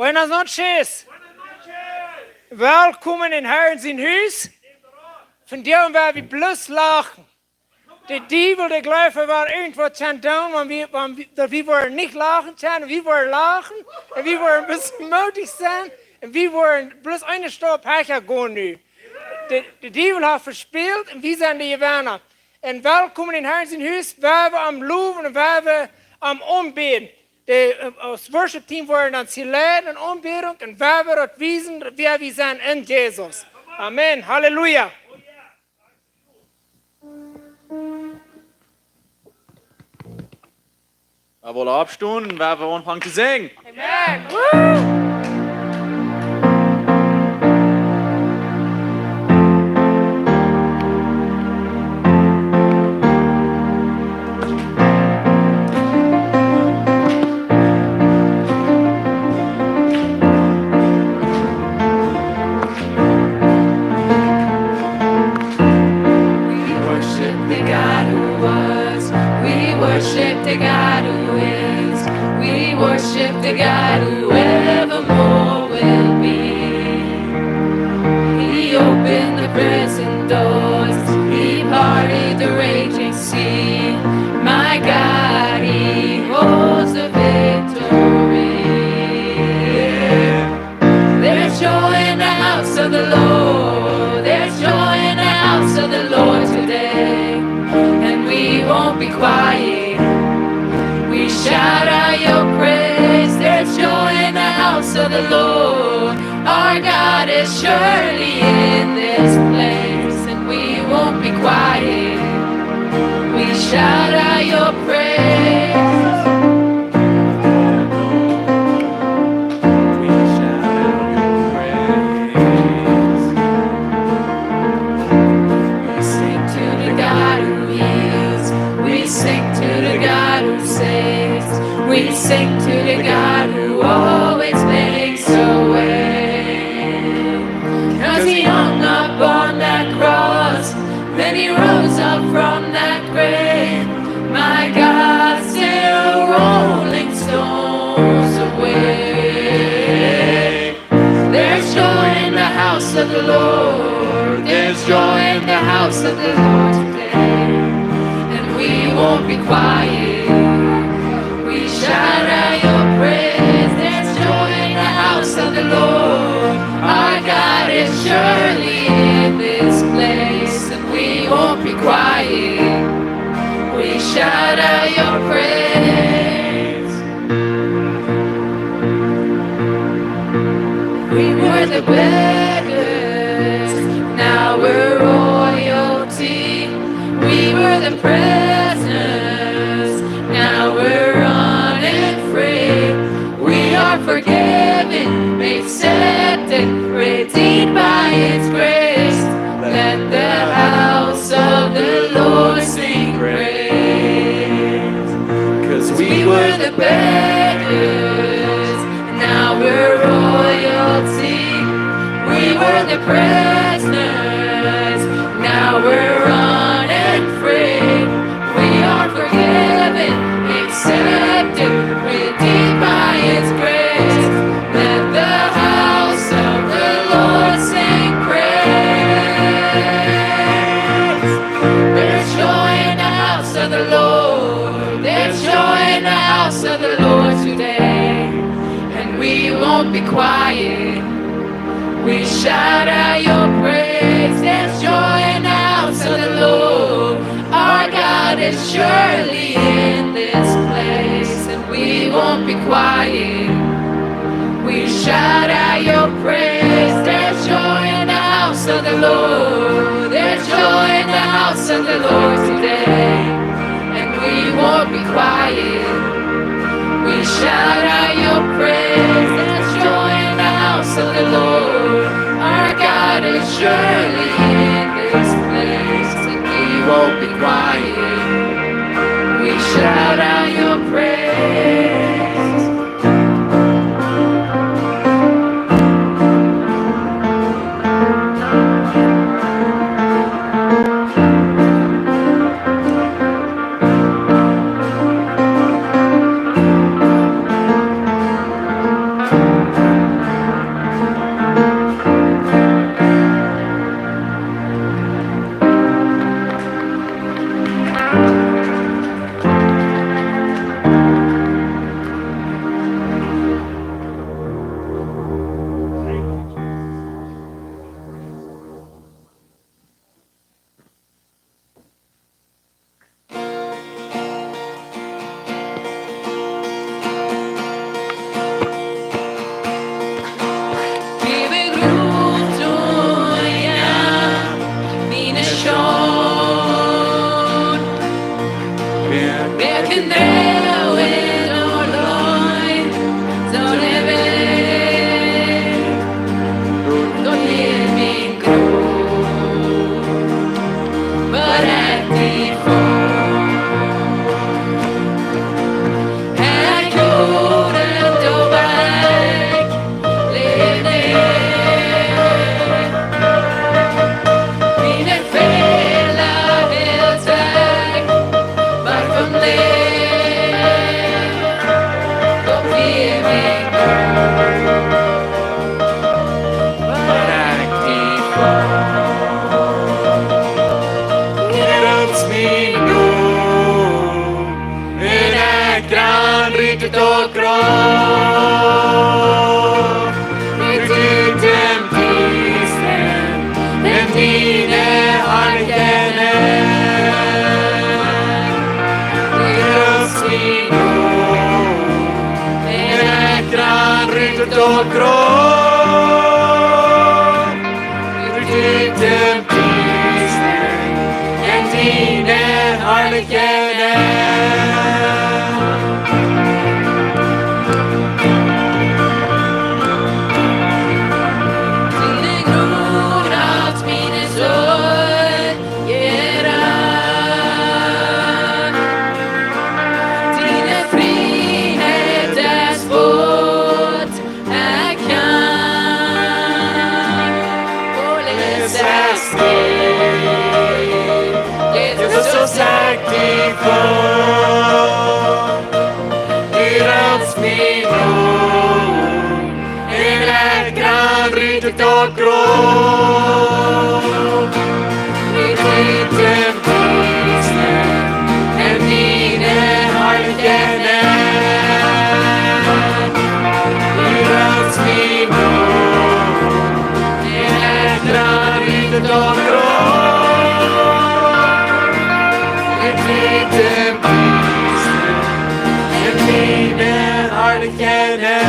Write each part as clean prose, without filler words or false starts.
Buenas noches. Welkom in Herrn zijn huis. Vandaag waar we bloß lachen. De Teufel, der Gläufer, war irgendwas zu tun, wir wollen nicht lachen, wir wollen lachen, und wir wollen ein bisschen mutig sein, und wir wollen bloß eine Stab Hecher gehen nu. Der Teufel hat verspielt, und wir sind die Gewinner. Und willkommen in Herrn sein Haus, waar wir am Loven und waar wir am Umbeten. Das Worship-Team wollen dann sie leiden und Umbeten, und waar wir dort wiesen, wer wir sind in Jesus. Amen. Halleluja. Wir wollen abstunden, wer wir anfangen zu singen. Amen. Woo! The God who evermore will be. He opened the prison doors, He parted the raging sea. My God, He holds the victory. There's joy in the house of the Lord. There's joy in the house of the Lord today. And we won't be quiet. We shout out your praise. There's joy in the house of the Lord. Our God is surely in this place, and we won't be quiet. We shout out your praise. We shout out your praise. We sing to the God who heals. We sing to the God who saves. We sing to the God who always makes a way. 'Cause He hung up on that cross, then He rose up from that grave. My God, still rolling stones away. There's joy in the house of the Lord. There's joy in the house of the Lord today. And we won't be quiet. Shout out your praise. There's joy in the house of the Lord. Our God is surely in this place, and we won't be quiet. We shout out your praise. We were the beggars, now we're royalty. We were the prisoners, now we're forgiven, made accepted, redeemed by His grace. Let the house of the Lord sing praise. 'Cause we were the beggars, now we're royalty. We were the prisoners, now we're running free. We are forgiven, accepted, redeemed by His grace. Of the Lord today, and we won't be quiet. We shout out your praise. There's joy in the house of the Lord. Our God is surely in this place, and we won't be quiet. We shout out your praise. There's joy in the house of the Lord. There's joy in the house of the Lord today, and we won't be quiet. We shout out your praise. There's joy in the house of the Lord. Our God is surely in this place, and we won't be quiet. We shout out your praise. grite tot grov. Ut dem kristen, den dine herligheten. Tot grov, ut dem kristen, en dine herligheten. Dine gror alt mine sår gjera. Dine frihetens båt jeg kan. Og leses Jesus så sagt ifrån, Irans min ord, en ägran rytet och grov. Rytet dem kristne, en dine herligheten. Irans min ord, en ägran rytet och grov. Dem kristne, en dine herligheten.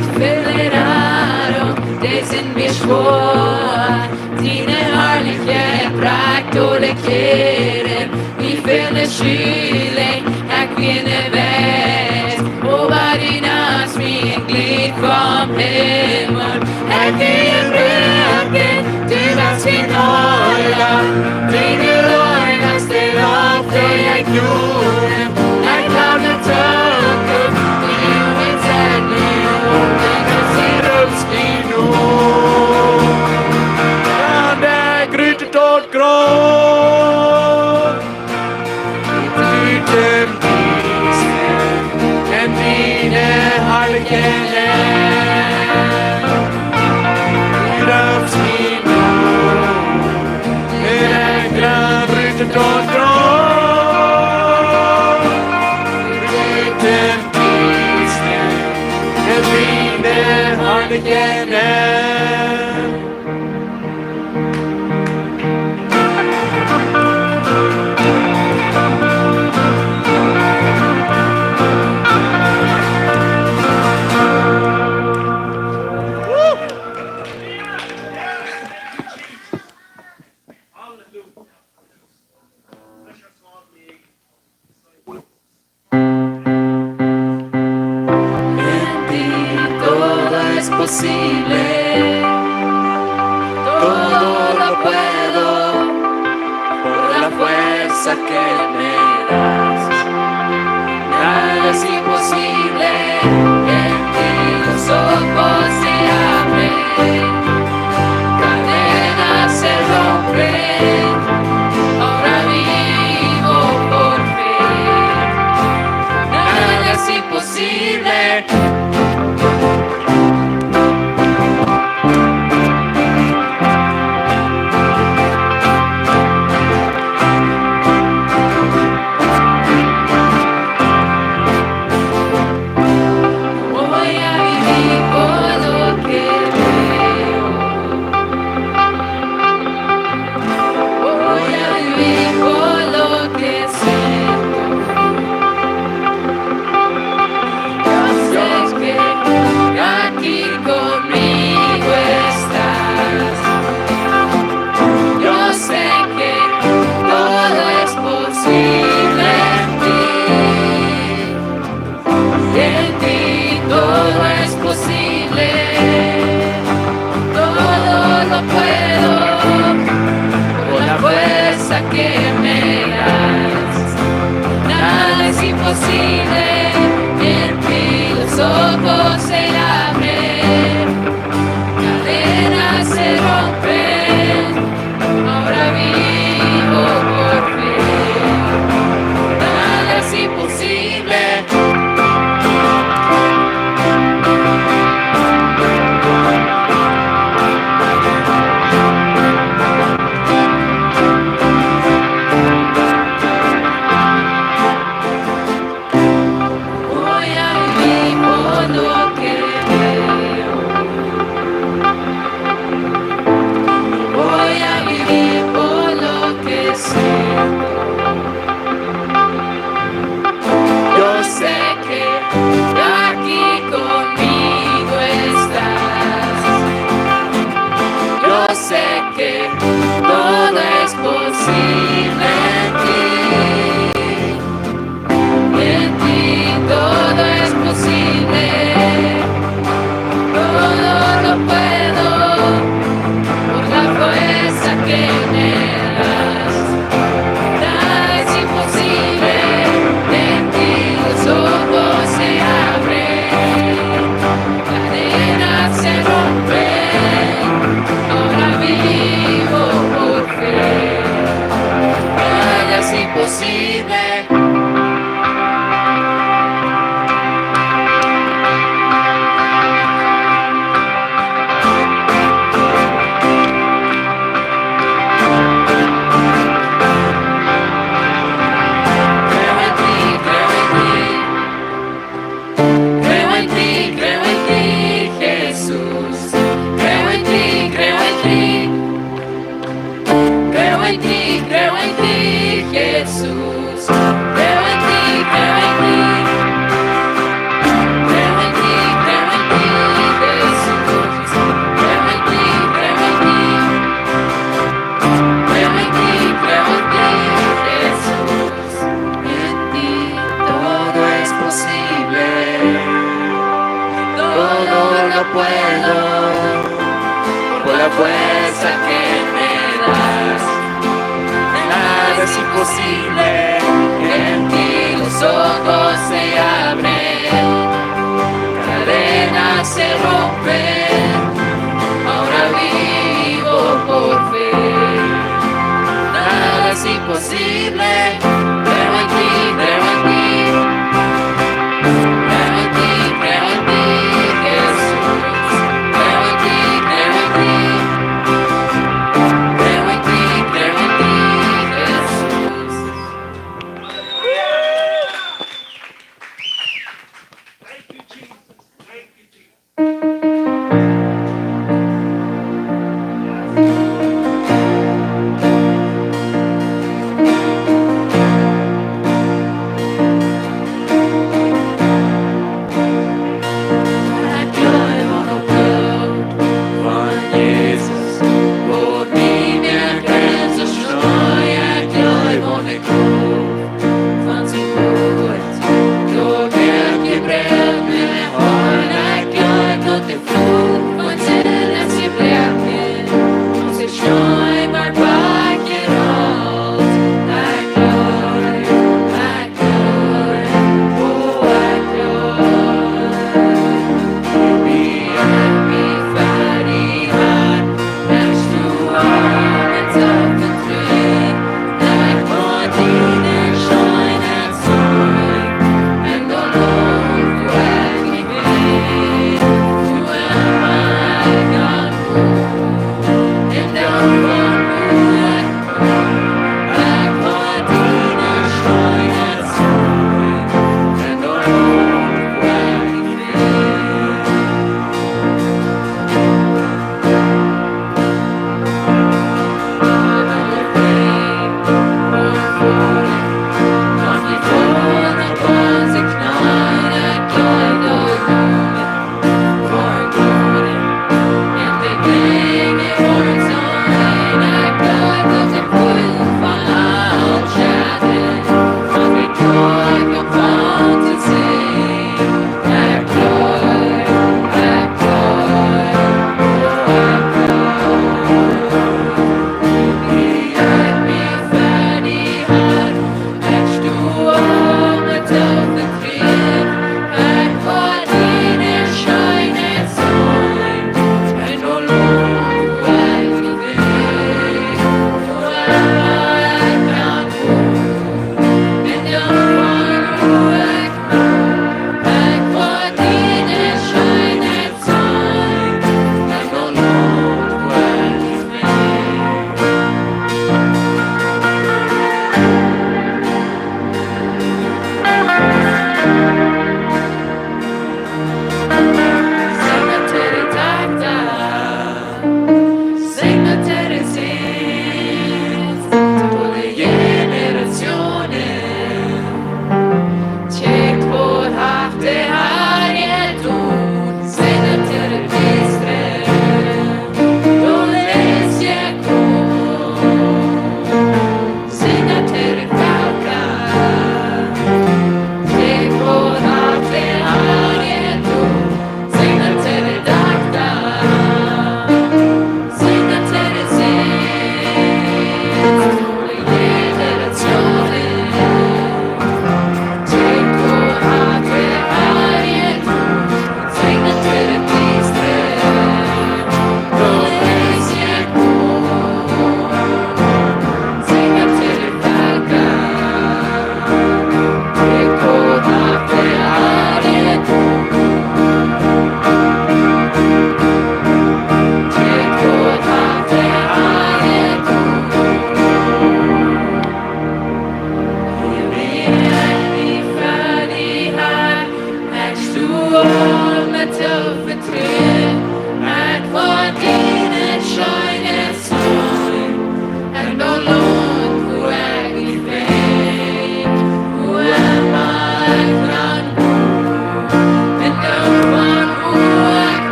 Acceleraron desen wir schwor, dine herrliche Prakt och lekeren, vi fäller kylen, här kvinne väst, och vardinas min glid från himmel, här kvinne bröken, du var sin hålla, dine lårnas till ofta jag jorden, här kan det töken, livets ändning, Tot grov, ut dem kristen, en dine herligheten. Irans min ord, en ägran rytet tot grov. Ut dem kristen, en dine herligheten. Posible, todo lo puedo por la fuerza que me das. Nada es imposible, en ti los ojos se abren, cadenas se rompen, ahora vivo por fe. Nada es imposible. la fuerza que me das. Nada es imposible, en ti los ojos se abren, cadenas se rompen, ahora vivo por fe. Nada es imposible, creo en ti, creo en ti. Creo en ti, Jesús. Creo en ti, creo en ti. Creo en ti, Jesús.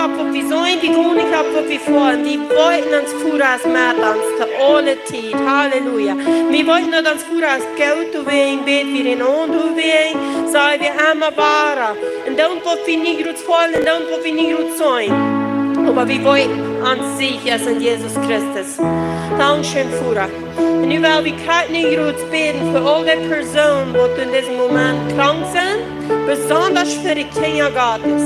ab wat vi zijn, vi går nicht ab wat vi får. Vi wollten ans furas med ans till alle tid. Halleluja. Vi wollten att ans furas gott och väg, bet vi den ond och väg, så vi amma bara. Und dann wat vi nicht gut fallen, und dann wat vi nicht gut sein. Aber wir wollen an sich, als an Jesus Christus. Dankeschön, Fura. Und nu will wir gerade nicht gut beten für alle Personen, die in diesem Moment krank sind, besonders für die Kinder Gottes.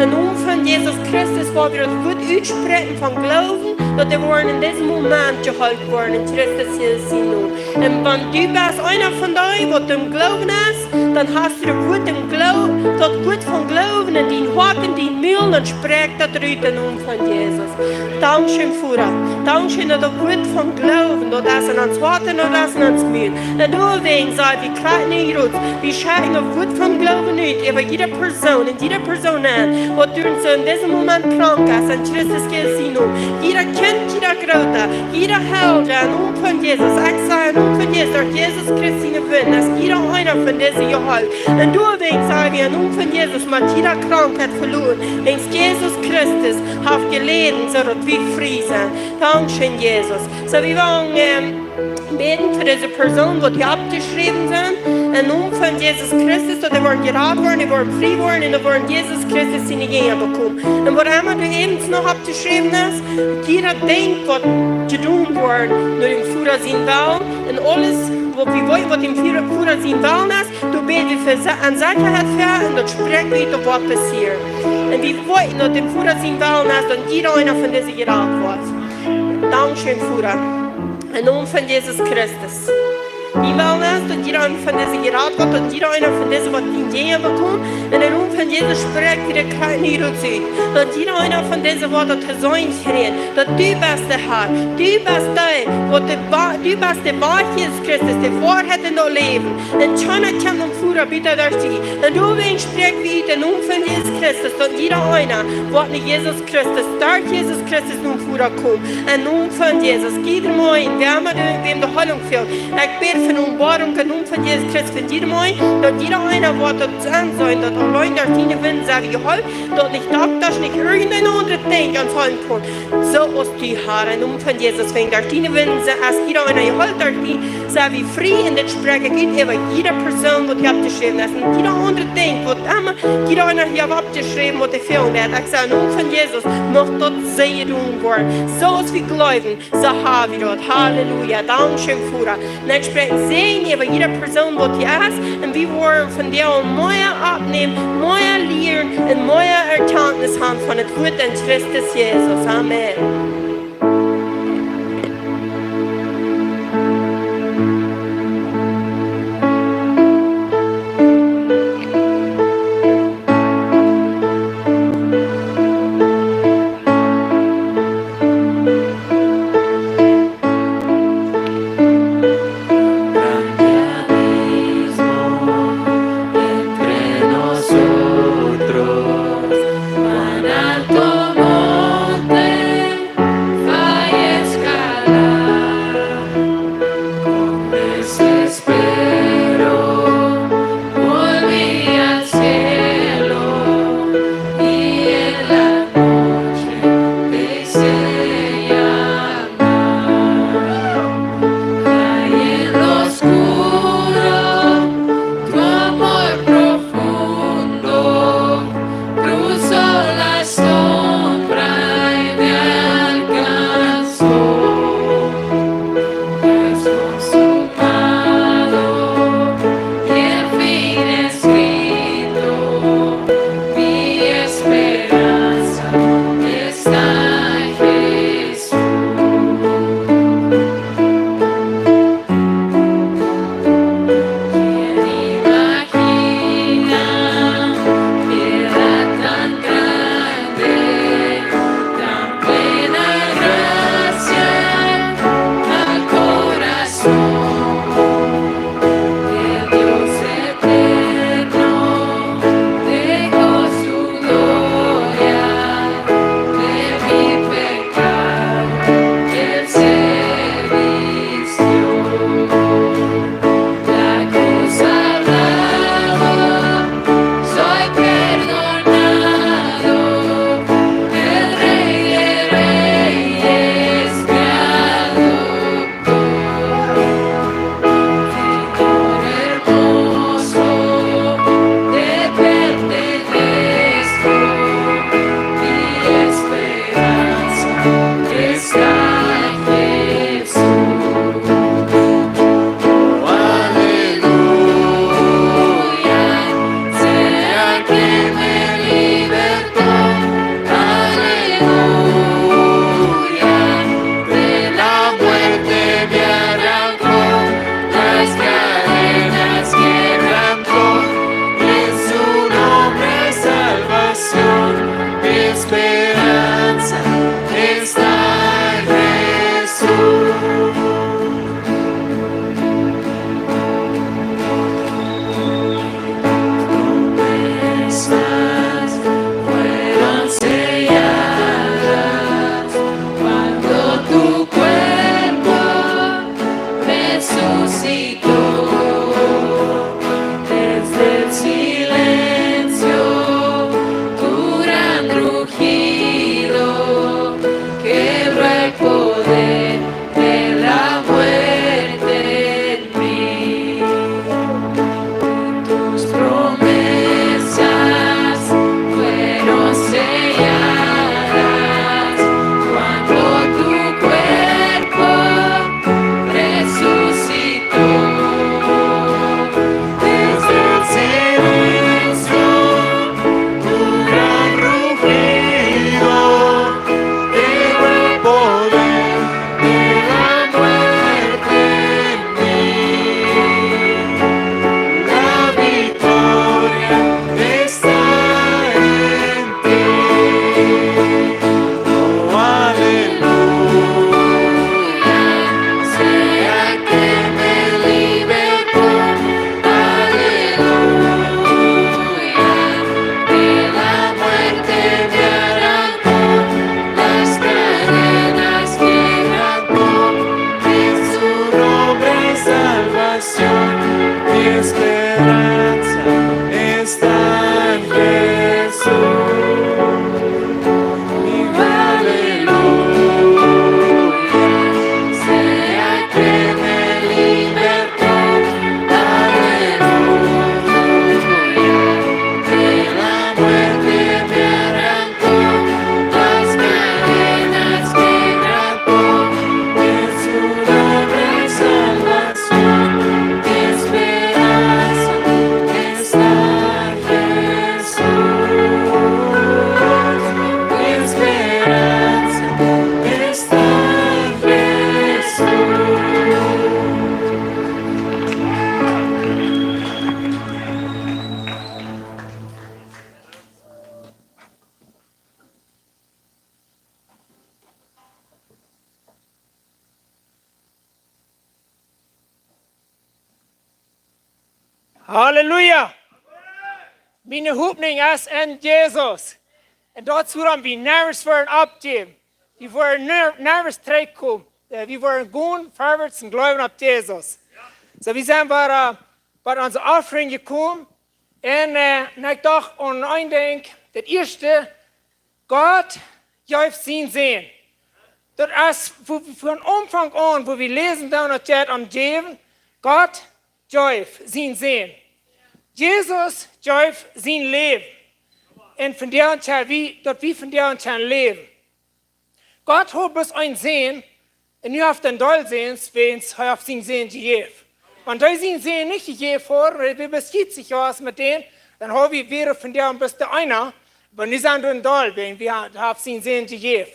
En om van Jesus Christus waar we het goed uitspreken van geloven, dat we worden in diesem Moment geholpen worden in Christus Jezus nu. En wenn du bist einer von euch, wat dem Glauben ist, dann hast du gut im Glauben, dat gut von Glauben in die Haken, die Mühlen und spricht dat uit in Naam von Jesus. Dankeschön, Fura. Dankeschön, dat er gut von Glauben, dat is in ons Haken, dat is in ons Mühlen. En deswegen sei wir klar nicht gut, wir schauen auf gut von Glauben uit, über jede Person, in jede Person an. Wat du so in diesem Moment krank ist, an Christus Jezus nu. Jeder Kind, jeder Grote, jeder Held, an Naam von Jesus. Ich sage an Naam von Jesus, durch Jesus Christus gewinnen, dass jeder einer von diesen geholfen. Und deswegen sagen wir an Naam von Jesus, mit jeder Krankheit verloren. Wegen Jesus Christus hat gelitten, so dass wir frei sind. Dankeschön, Jesus. So wir wollen beten für diese Personen, die abgeschrieben sind. In Naam von Jesus Christus, dass die worden geraten worden, die worden frei worden und die worden Jesus Christus in die Gehen bekommen. Und wo immer du eben noch abgeschrieben hast, jeder denkt, was getan worden, nur dem Führer sein Willen und alles, was wir wollen, was dem Führer sein Willen ist, du beten wir für an Sicherheit für und dann sprechen wir, was passiert. Und wir wollen, dass dem Führer sein Willen ist und jeder einer von diesen geraten wird. Dankeschön, Führer. In Naam von Jesus Christus. Die wollen es, dass jeder einer von diesen geraten wird und jeder einer von diesen, was die Ideen bekommt, in der Naam von Jesus spricht wieder kein Niederzug. Dass jeder einer von diesen Worten zu sein kriegt, dass du bist der Herr, du bist der, du bist der Wahrheit Jesus Christus, der Wahrheit in dein Leben. Und keiner kann uns Führer bitte durch dich. Und deswegen spricht wieder in der Naam von Jesus Christus, dass jeder einer, was nicht Jesus Christus, durch Jesus Christus nun Führer kommt. In Naam von Jesus, jeder Mann, wer immer wem der Heilung fehlt. Ich bete für eine Umbordung in Naam von Jesus Christus für jedem Mann, dass jeder einer, was dort sein soll, dass allein durch die Wind sei wie geholfen, dass nicht Doktor, nicht irgendein anderes Ding ans Heilen kann. So ist die Herr, in Naam von Jesus, wegen durch die Wind sei, als jeder einer geholfen, durch die sei wie frei in der Sprache geht, über jede Person, die abgeschrieben ist. Und jeder andere Ding, was immer jeder einer hier abgeschrieben, was die Führung hat. Ich sage, in Naam von Jesus, noch dort sehr tun worden. So ist wie Glauben, so haben wir dort. Halleluja, Dankeschön, Führer. Und ich spreche sehen über jede Person, die hier ist, und wir wollen von dir mehr abnehmen, mehr lernen und mehr Erkenntnis haben von dem Wort in Christus Jesus. Amen. Cuán alto monte Halleluja. Mijn hoopning is in Jezus. En dat is waarom we nergens voor opgeven. We worden nergens terugkomen. We worden gewoon voorwaarts en geloven op Jezus. So we zijn bij onze offering gekomen. En ik dacht aan een ding. Het eerste, God heeft zijn zin. Dat is van omvang aan, wo we lezen dan het aan geven. God heeft zijn zin. Jezus heeft zijn leven. En van daar dat we van daar aan leven. God heeft ons een zin. En nu heeft een deel zin, wens hij heeft zijn zin gegeven. Want hij zijn zin niet gegeven voor, we beschiet zich was met den, dan hebben we weer van daar bis de einer. Maar nu zijn we een deel, wenn we hebben zijn zin gegeven.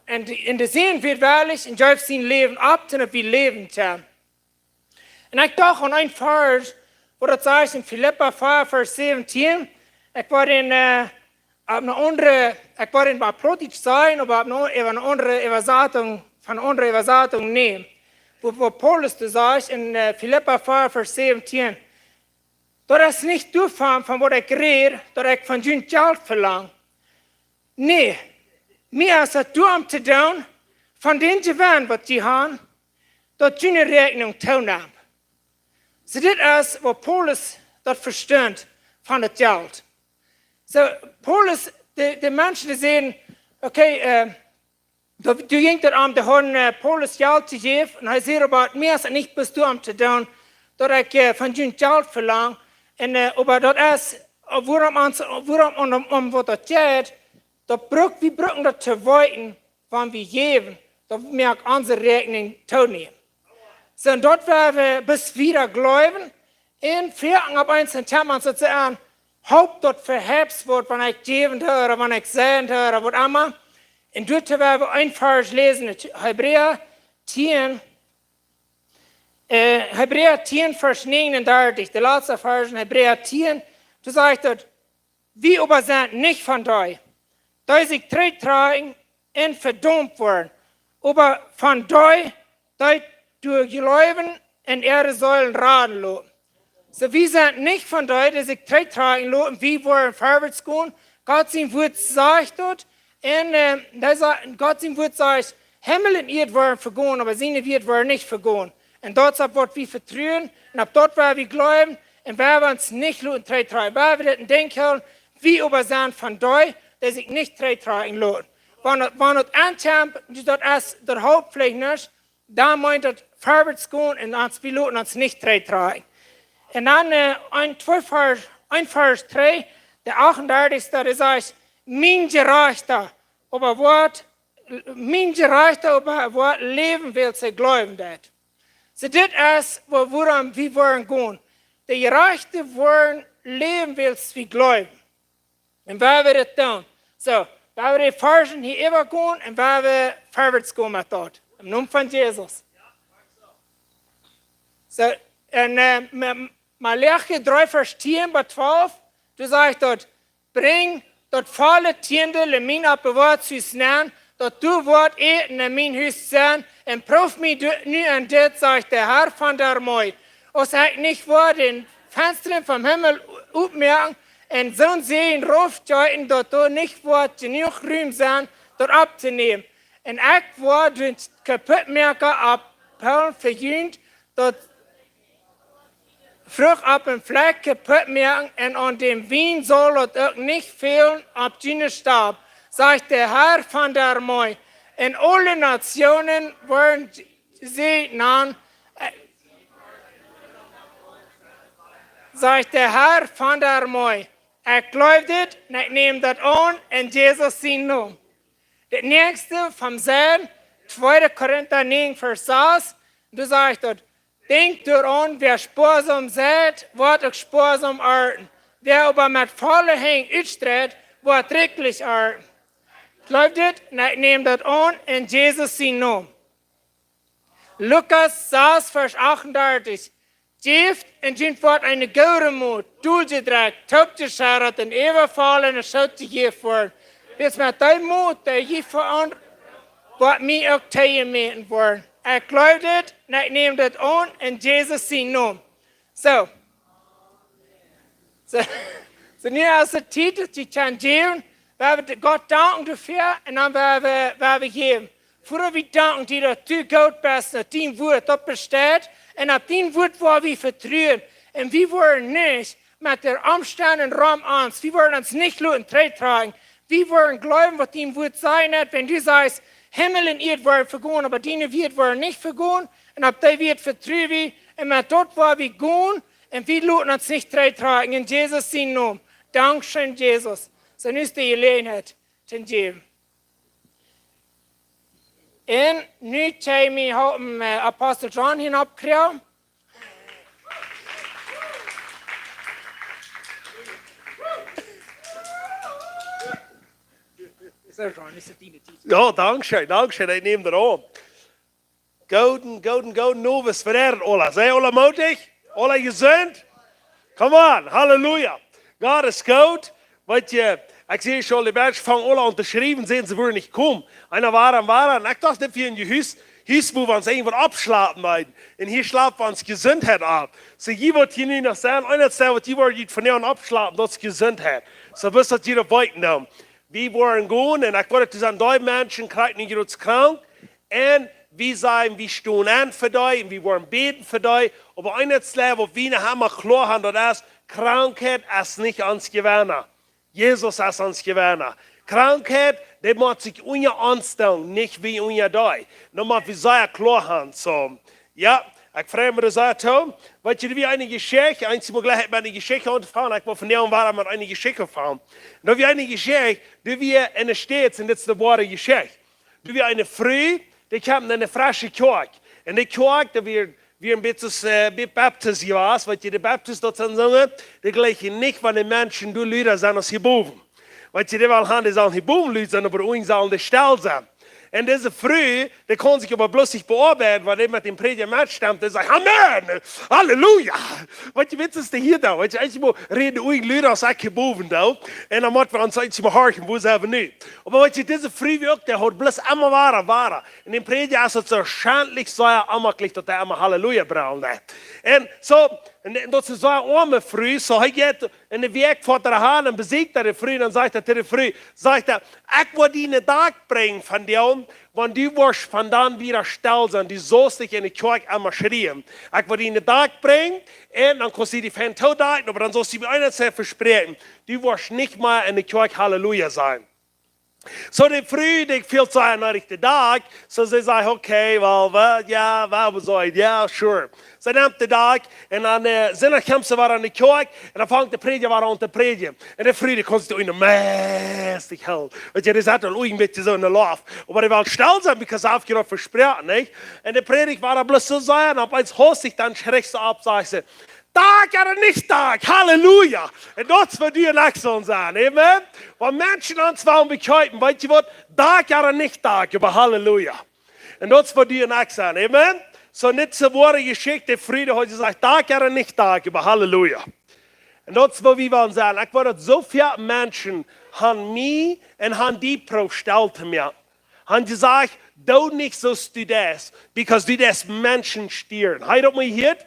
En in de zin wird waarlijk, en hij heeft zijn leven op, en we leven gaan. En ik dacht aan een vers, wo dat zegt in Philippa 4, vers 17. Ik was in Approach sein, aber eine andere Übersetzung, von einer anderen Übersetzung nehmen. Wo Paulus das sagt in Philippa 4, vers 17. Das ist nicht durchfahren, von wo ich rede, dass ich von dir Geld verlange. Nee, mir ist es dumm zu tun, von den Gewinn, was die haben, dass die eine Rechnung teilnehmen. So das ist, wo Paulus das versteht von dem Geld. So, Paulus, die Menschen, die sehen, okay, du ging das am, die haben Paulus Geld zu geben, und er sagt, aber mir ist es nicht bis du am zu tun, dass ich von dir Geld verlange, und aber das ist, worum das geht, wir brauchen das zu weiten, wenn wir geben, dass wir unsere Rechnung teilnehmen. So, und dort werden wir bis wieder glauben, und vierten ab eins, und man sozusagen, Haupt dort verhebst wird, wenn ich geben höre, wenn ich sehen höre, was immer. Und dort werden wir ein Vers lesen, Hebräer 10, Vers 39, der letzte Vers in Hebräer 10, du sagst dort, wir aber sind nicht von euch, die sich tragen und verdammt werden, aber von euch, die durch Glauben in ihre Säulen raten lassen. So, wir sind nicht von dort, die sich tragen lassen, wir wollen vorwärts gehen. Gott sein Wort sagt dort, und Gott sein Wort sagt, Himmel und Erde wollen vergehen, aber seine Wort wollen nicht vergehen. Und dort wird wir vertrauen, und ab dort werden wir glauben, und werden wir uns nicht tragen. Weil wir das denken, wir aber sind von dort, die sich nicht tragen lassen. Wenn das ankommt, das ist der Hauptpflicht nicht, dann meint das vorwärts gehen, und wir lassen uns nicht tragen. Und dann ein Vers 3, der 38. Der sagt, mein Gerechter, aber Wort leben will, sie glauben das. So, das ist, woran wir wollen gehen. Der Gerechte wollen leben will, sie glauben. Und wer wir das tun? So, wer wir die Versen hier übergehen, und wer wir vorwärts gehen mit dort. Im Namen von Jesus. So, und Malachi 3, Vers 10 bis 12, du sagst dort, bring dort volle Tiende in mein Appewort zu nennen, dort du Wort eten in mein Haus sein, und prüf mich nu an das, sagt der Herr von der Armee. Und sagt nicht vor den Fenstern vom Himmel aufmerken, und so sehen, ruft deuten, dort du nicht Wort genug Ruhm sein, dort abzunehmen. Und ich Wort den Kaputtmerker abholen, verjüngt, dort Frucht ab dem Fleck kaputt merken, und an dem Wein soll es auch nicht fehlen, ab deinem Stab, sagt der Herr von der Armee. In alle Nationen wollen sie nan, sagt der Herr von der Armee. Ich glaube das, ich nehme das an, in Jesus sein Namen. Das nächste vom Sein, 2. Korinther 9, Vers 6, du sagst dort, denkt daran, wer sparsam seid, wird auch sparsam ernten. Wer aber mit voller Hängen uitstrebt, wird rücklich ernten. Glaubt das? Ich nehme das an in Jesus sein Namen. Lukas 6, Vers 38. Geeft en zijn wordt een goede moed, doelgedrecht, topgescharret en evenvallen en zout te geven worden. Dus met die moed, die je verandert, wordt mij ook tegenmeten worden. Ik geloof dit en ik neem dit aan in Jesus zijn naam. So, So nu als de titel die kan geven, waar we God danken dafür und dann waar we geven. Voordat we danken die dat du God bist, dat die woord dat bestaat en op die woord waar we vertrouwen. En we worden niet met de omstanden rum ons, we worden ons niet laten tretragen. We worden geloven wat die woord zijn hat, wenn du sagst, Himmel en Erd worden vergaan, aber die wird worden nicht vergaan. En op die wird vertrouwen we, en met dort waar we gaan, en we laten ons niet tretragen. In Jesus zijn naam. Dankeschön, Jesus. So nu is de gelegenheid te geven. En nu zijn we apostel John hinabgekregen. Zo John, is het die niet? Ja, dankzij, ik neem er aan. Gouden novus vereren, Ola. Zijn Ola moedig? Ola gezond? Come on, halleluja. God is goed. Weet je, ik zie schon die Menschen van Ola unterschrieben, sehen sie wohl nicht kommen. Einer war, und ich dachte, für ein Huis, wo wir uns irgendwo abschlafen wollen. Und hier schlafen wir uns Gesundheit ab. So, hier wird hier nicht noch sagen, einer sagt, die wollen von hier abschlafen, das ist Gesundheit. So, bis das jeder weiternehmen. Wir wollen gehen, und ich wollte sagen, die Menschen kriegen nicht uns krank. Und wir sagen, wir stehen an für die, und wir wollen beten für die. Aber einer sagt, wo wir haben klar haben, dass Krankheit ist nicht ans Gewinner. Jesus ist ans Gewinner. Krankheit, die muss sich unser anstellen, nicht wie unser Dei. Nochmal, wir sehr klar haben. So, ja, ich freue mich, dass er tun. Weil du, wie eine Geschichte, einmal gleich hat man eine Geschichte angefangen, ich war von der war mit einer Geschichte gefahren. Da wie eine Geschichte, die wir in der Stadt sind, das ist die wahre Geschichte. Du wie eine Frau, die kam in eine frische Kirche. Und die Kirche, da wir ein bisschen Baptist was, weil die Baptist dort sagen, die gleichen nicht, wenn die Menschen, du Leute sind aus Heboven. Weil die wollen haben, die sollen Heboven Leute sein, aber uns sollen die Stall sein. Und diese Früh, die kann sich aber bloß nicht bearbeiten, weil die mit dem Prediger mitstammt, die sagt, Amen, Halleluja. Weißt du, was ist denn hier da? Weißt du, einmal reden die Leute aus Heboven da, und dann müssen wir uns einmal horchen, wo sie aber nicht. Aber weißt du, diese Früh wirkt, der hat bloß immer wahrer. Und dem Prediger ist es so schändlich, so ammerlich, dass er immer Halleluja braucht. Und so, und dat is zo'n arme vrouw, so hij gaat in de werk voor haar hand en beziekt de vrouw, en dan zegt hij tegen de vrouw, zegt hij, ik wil die in de dag brengen van jou, want die wordt vandaan weer stil zijn, die zoals ik in de kerk immer schreeuwen. Ik wil die in de dag brengen, en dan kan ze die van toe dagen, maar dan zal ze mij eines verspreken, die wordt niet meer in de kerk Halleluja zijn. So die Früh, die fühlt sich nach der Tag, so sie sagt, okay, well, ja, was soll ich, ja, sure. Sie nimmt den Tag, und dann kommt sie an die Kirche, und dann fängt der Prediger an zu predigen. Und die Früh, die kannst du in der mäßig hell. Und die sagt dann irgendwie so in der Lauf. Aber die wollen still sein, weil sie aufgehört versprochen, nicht? Und der Prediger war dann bloß so sein, und eins host sich dann schreckst du ab, sagt sie, Tag oder nicht Tag, Halleluja. Und das wird dir nicht so sein, amen. Wenn Menschen uns wollen bekäupen, weißt du was, Tag oder nicht Tag, aber Halleluja. Und das wird dir nicht sein, amen. So nicht so wahre Geschichte, Friede heute sagt, Tag oder nicht Tag, aber Halleluja. Und das wird wir wollen sagen, ich würde so viele Menschen haben mich und haben die prostellt mir. Haben gesagt, du nicht so du das, because du das Menschen stieren. Habt ihr das mal gehört?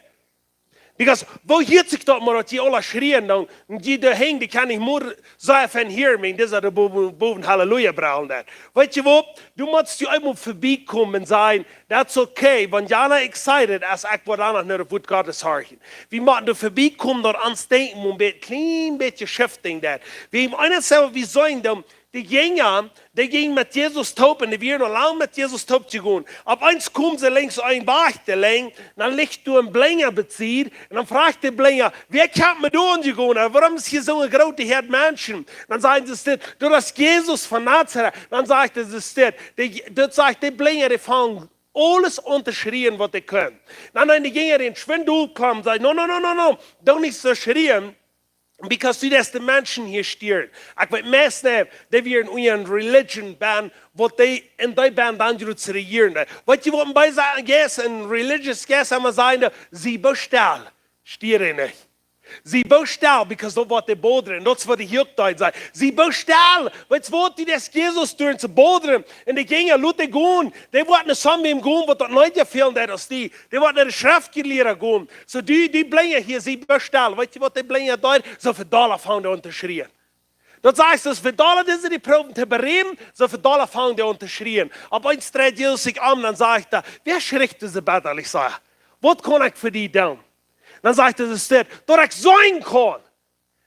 Because wo hielt sich dort mal, dass die alle schrien, und die da hängen, die kann ich nur sagen von hier, das ist der Boven Halleluja brauchen. Weißt du wo, du musst dir einmal vorbeikommen und sagen, that's okay, wenn jana excited ist, ich will auch nach Wort Gottes horchen. Wir müssen da vorbeikommen, dort ans Denken, und ein klein bisschen shifting that. Wir haben eines selber, wie sollen die gingen mit Jesus topen, die wir noch lange mit Jesus top zu gehen. Ab eins kommen sie längs ein Bachteleng, dann liegt du einen Blinger bezieht, und dann fragt der Blinger, wer kann mit uns gehen? Warum ist hier so eine große Herde Menschen? Dann sagen sie, du hast Jesus von Nazareth. Dann sagt er, das sagt der Blinger, die fangen alles unterschrien, was die können. Dann die gingen in den Schwindel kommen, sagen, no, doch nicht so schrien. Because du das die Menschen hier stieren. Ich weiß meistens, dass wir in unserer Religion bin, wo die in der Band dann zu regieren. Weißt du, was bei in religious Gäste haben sagen, sie bestellen, stieren nicht. Sie bouwen stil, because dat wat de boderen. Dat is wat de jeugdtijd zei. Sie bouwen stil. Wat wordt die des Jezus doen te boderen? En die gingen, laat die gaan. Die worden samen met hem gaan, wat dat nooit gefehlt dat als die. Die worden de schriftgeleerden gaan. So die blijven hier, sie bouwen stil. Weet je wat die blijven daar? Zo verdalen van de unterschreien. Dat heißt, dass verdalen diese die proben te bereden, so verdalen van de unterschreien. Aber eins dreht Jesus sich an, dann sagt er, wer schreckt diese Bettel? Ich sage, was kann ich für die tun? Dann sagt er, dass ich sein kann.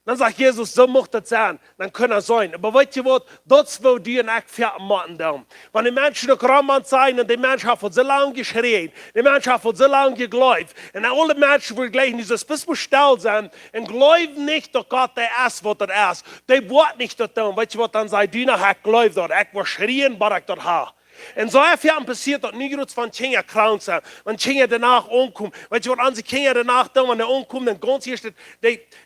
Dann sagt Jesus, so muss das sein. Dann kann er sein. Aber weißt du was? Das will die und ich fertig machen. Wenn die Menschen noch Rahmen sein und die Menschen haben so lange geschrien, die Menschen haben so lange geglaubt, und alle Menschen wollen gleich nicht so bis wir still sein und glauben nicht, dass Gott der ist, was er ist. Die wollen nicht das tun. Weißt du was? Dann sagt die noch, ich glaube dort. Ich will schrien, was ich dort habe. En zo heeft passiert dat niet goed van Kinder krank zijn. Want Kinder danach omkomen. Weet je wat aan die Kinder danach doen, wanneer omkomen, dan ganz eerst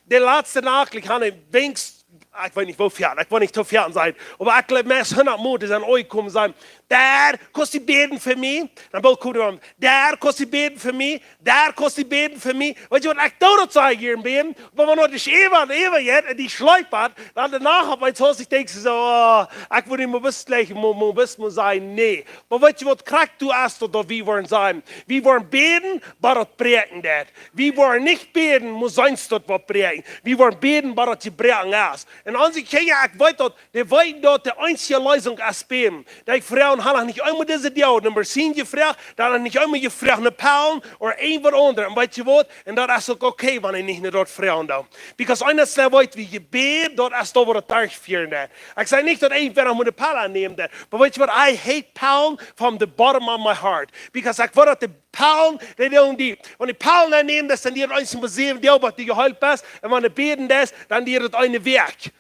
de laatste nacht, ik ga niet wenks, ik weet niet hoe ver, ik wil niet te ver zijn. Maar ik geloof meest 100 moeders aan ooit komen zijn. Daar kost die beden voor mij. Dan wil ik komen, daar kost die beden voor mij. Daar kost die beden voor mij. Weet je wat, ik doe dat zei hier in beden. Maar wanneer dus even jet en die sluipert, dan daarna op mijn huis, ik denk zo, oh, ik wil niet meer wisten, maar wist moet zijn, nee. Maar weet je wat, krijg du erst dat we worden zijn. We worden beden, maar dat breken dat. We worden niet beden, moet zijn dat wat breken. We worden beden, maar dat die breken is. En als ik kijk, ik weet dat, de einzige Lösung is beden. Die vrouwen hadden niet einmal deze deel, nummer 10 gevraagd, dan hadden niet einmal gevraagd naar Paul, of een wat ander. En weet je wat? En dat is ook oké, wanneer je niet naar dat vrouwen doet. Because eines weet wie je beet, dat is toch wat het terugvieren. Ik zei niet dat één verder moet de Paul aannemen. Maar weet je wat? I hate Paul from the bottom of my heart. Because ik weet dat de Paul, wanneer Paul aanneemt, dan die het eens een 7 deel wat die geholpen is. En wanneer beten is, dan die het een werk.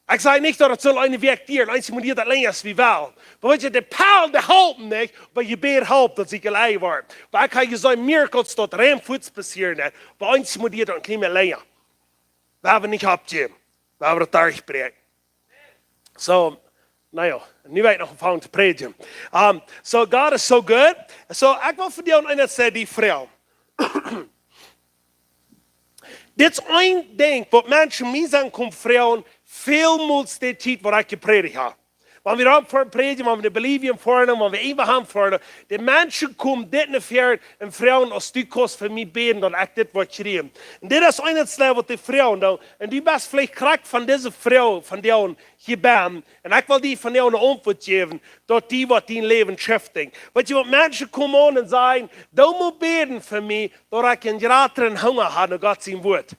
Ik zei niet dat het zo'n een werk dier, en eens moet je dat länger wie wel. Maar weet je, de Paul, de helpt niet, maar je beet helpt dat ze gelei wordt. Maar ik ga je zo'n miracles tot remvoets passieren, maar eens moet je dat niet meer länger. We hebben niet opgegeven. We hebben het teruggebracht. So, nou ja, nu weet ik nog van te predigen. So God is so good. So, ik wil voor jou en zeggen die vrouw. Dit is één ding, wat mensen mij zijn komen vrouwen, veel moeds de tijd waar ik gepredigt heb. Wanneer we aan predigen, wanneer we de Bolivien vormen, wanneer we even gaan vormen, de mensen komen dit naar ver en vrouwen als die kost voor mij beden, dat ik dit wat schreeuwen. En dit is een het wat de vrouwen doen. En die best vielleicht krijgt van deze vrouw, van jou gebeden. En ik wil die van jou een antwoord geven, dat die wat die leven schifting. Weet je wat, mensen komen aan en zeggen, du moet beden voor mij, dat ik een grotere hunger heb naar God zijn woord.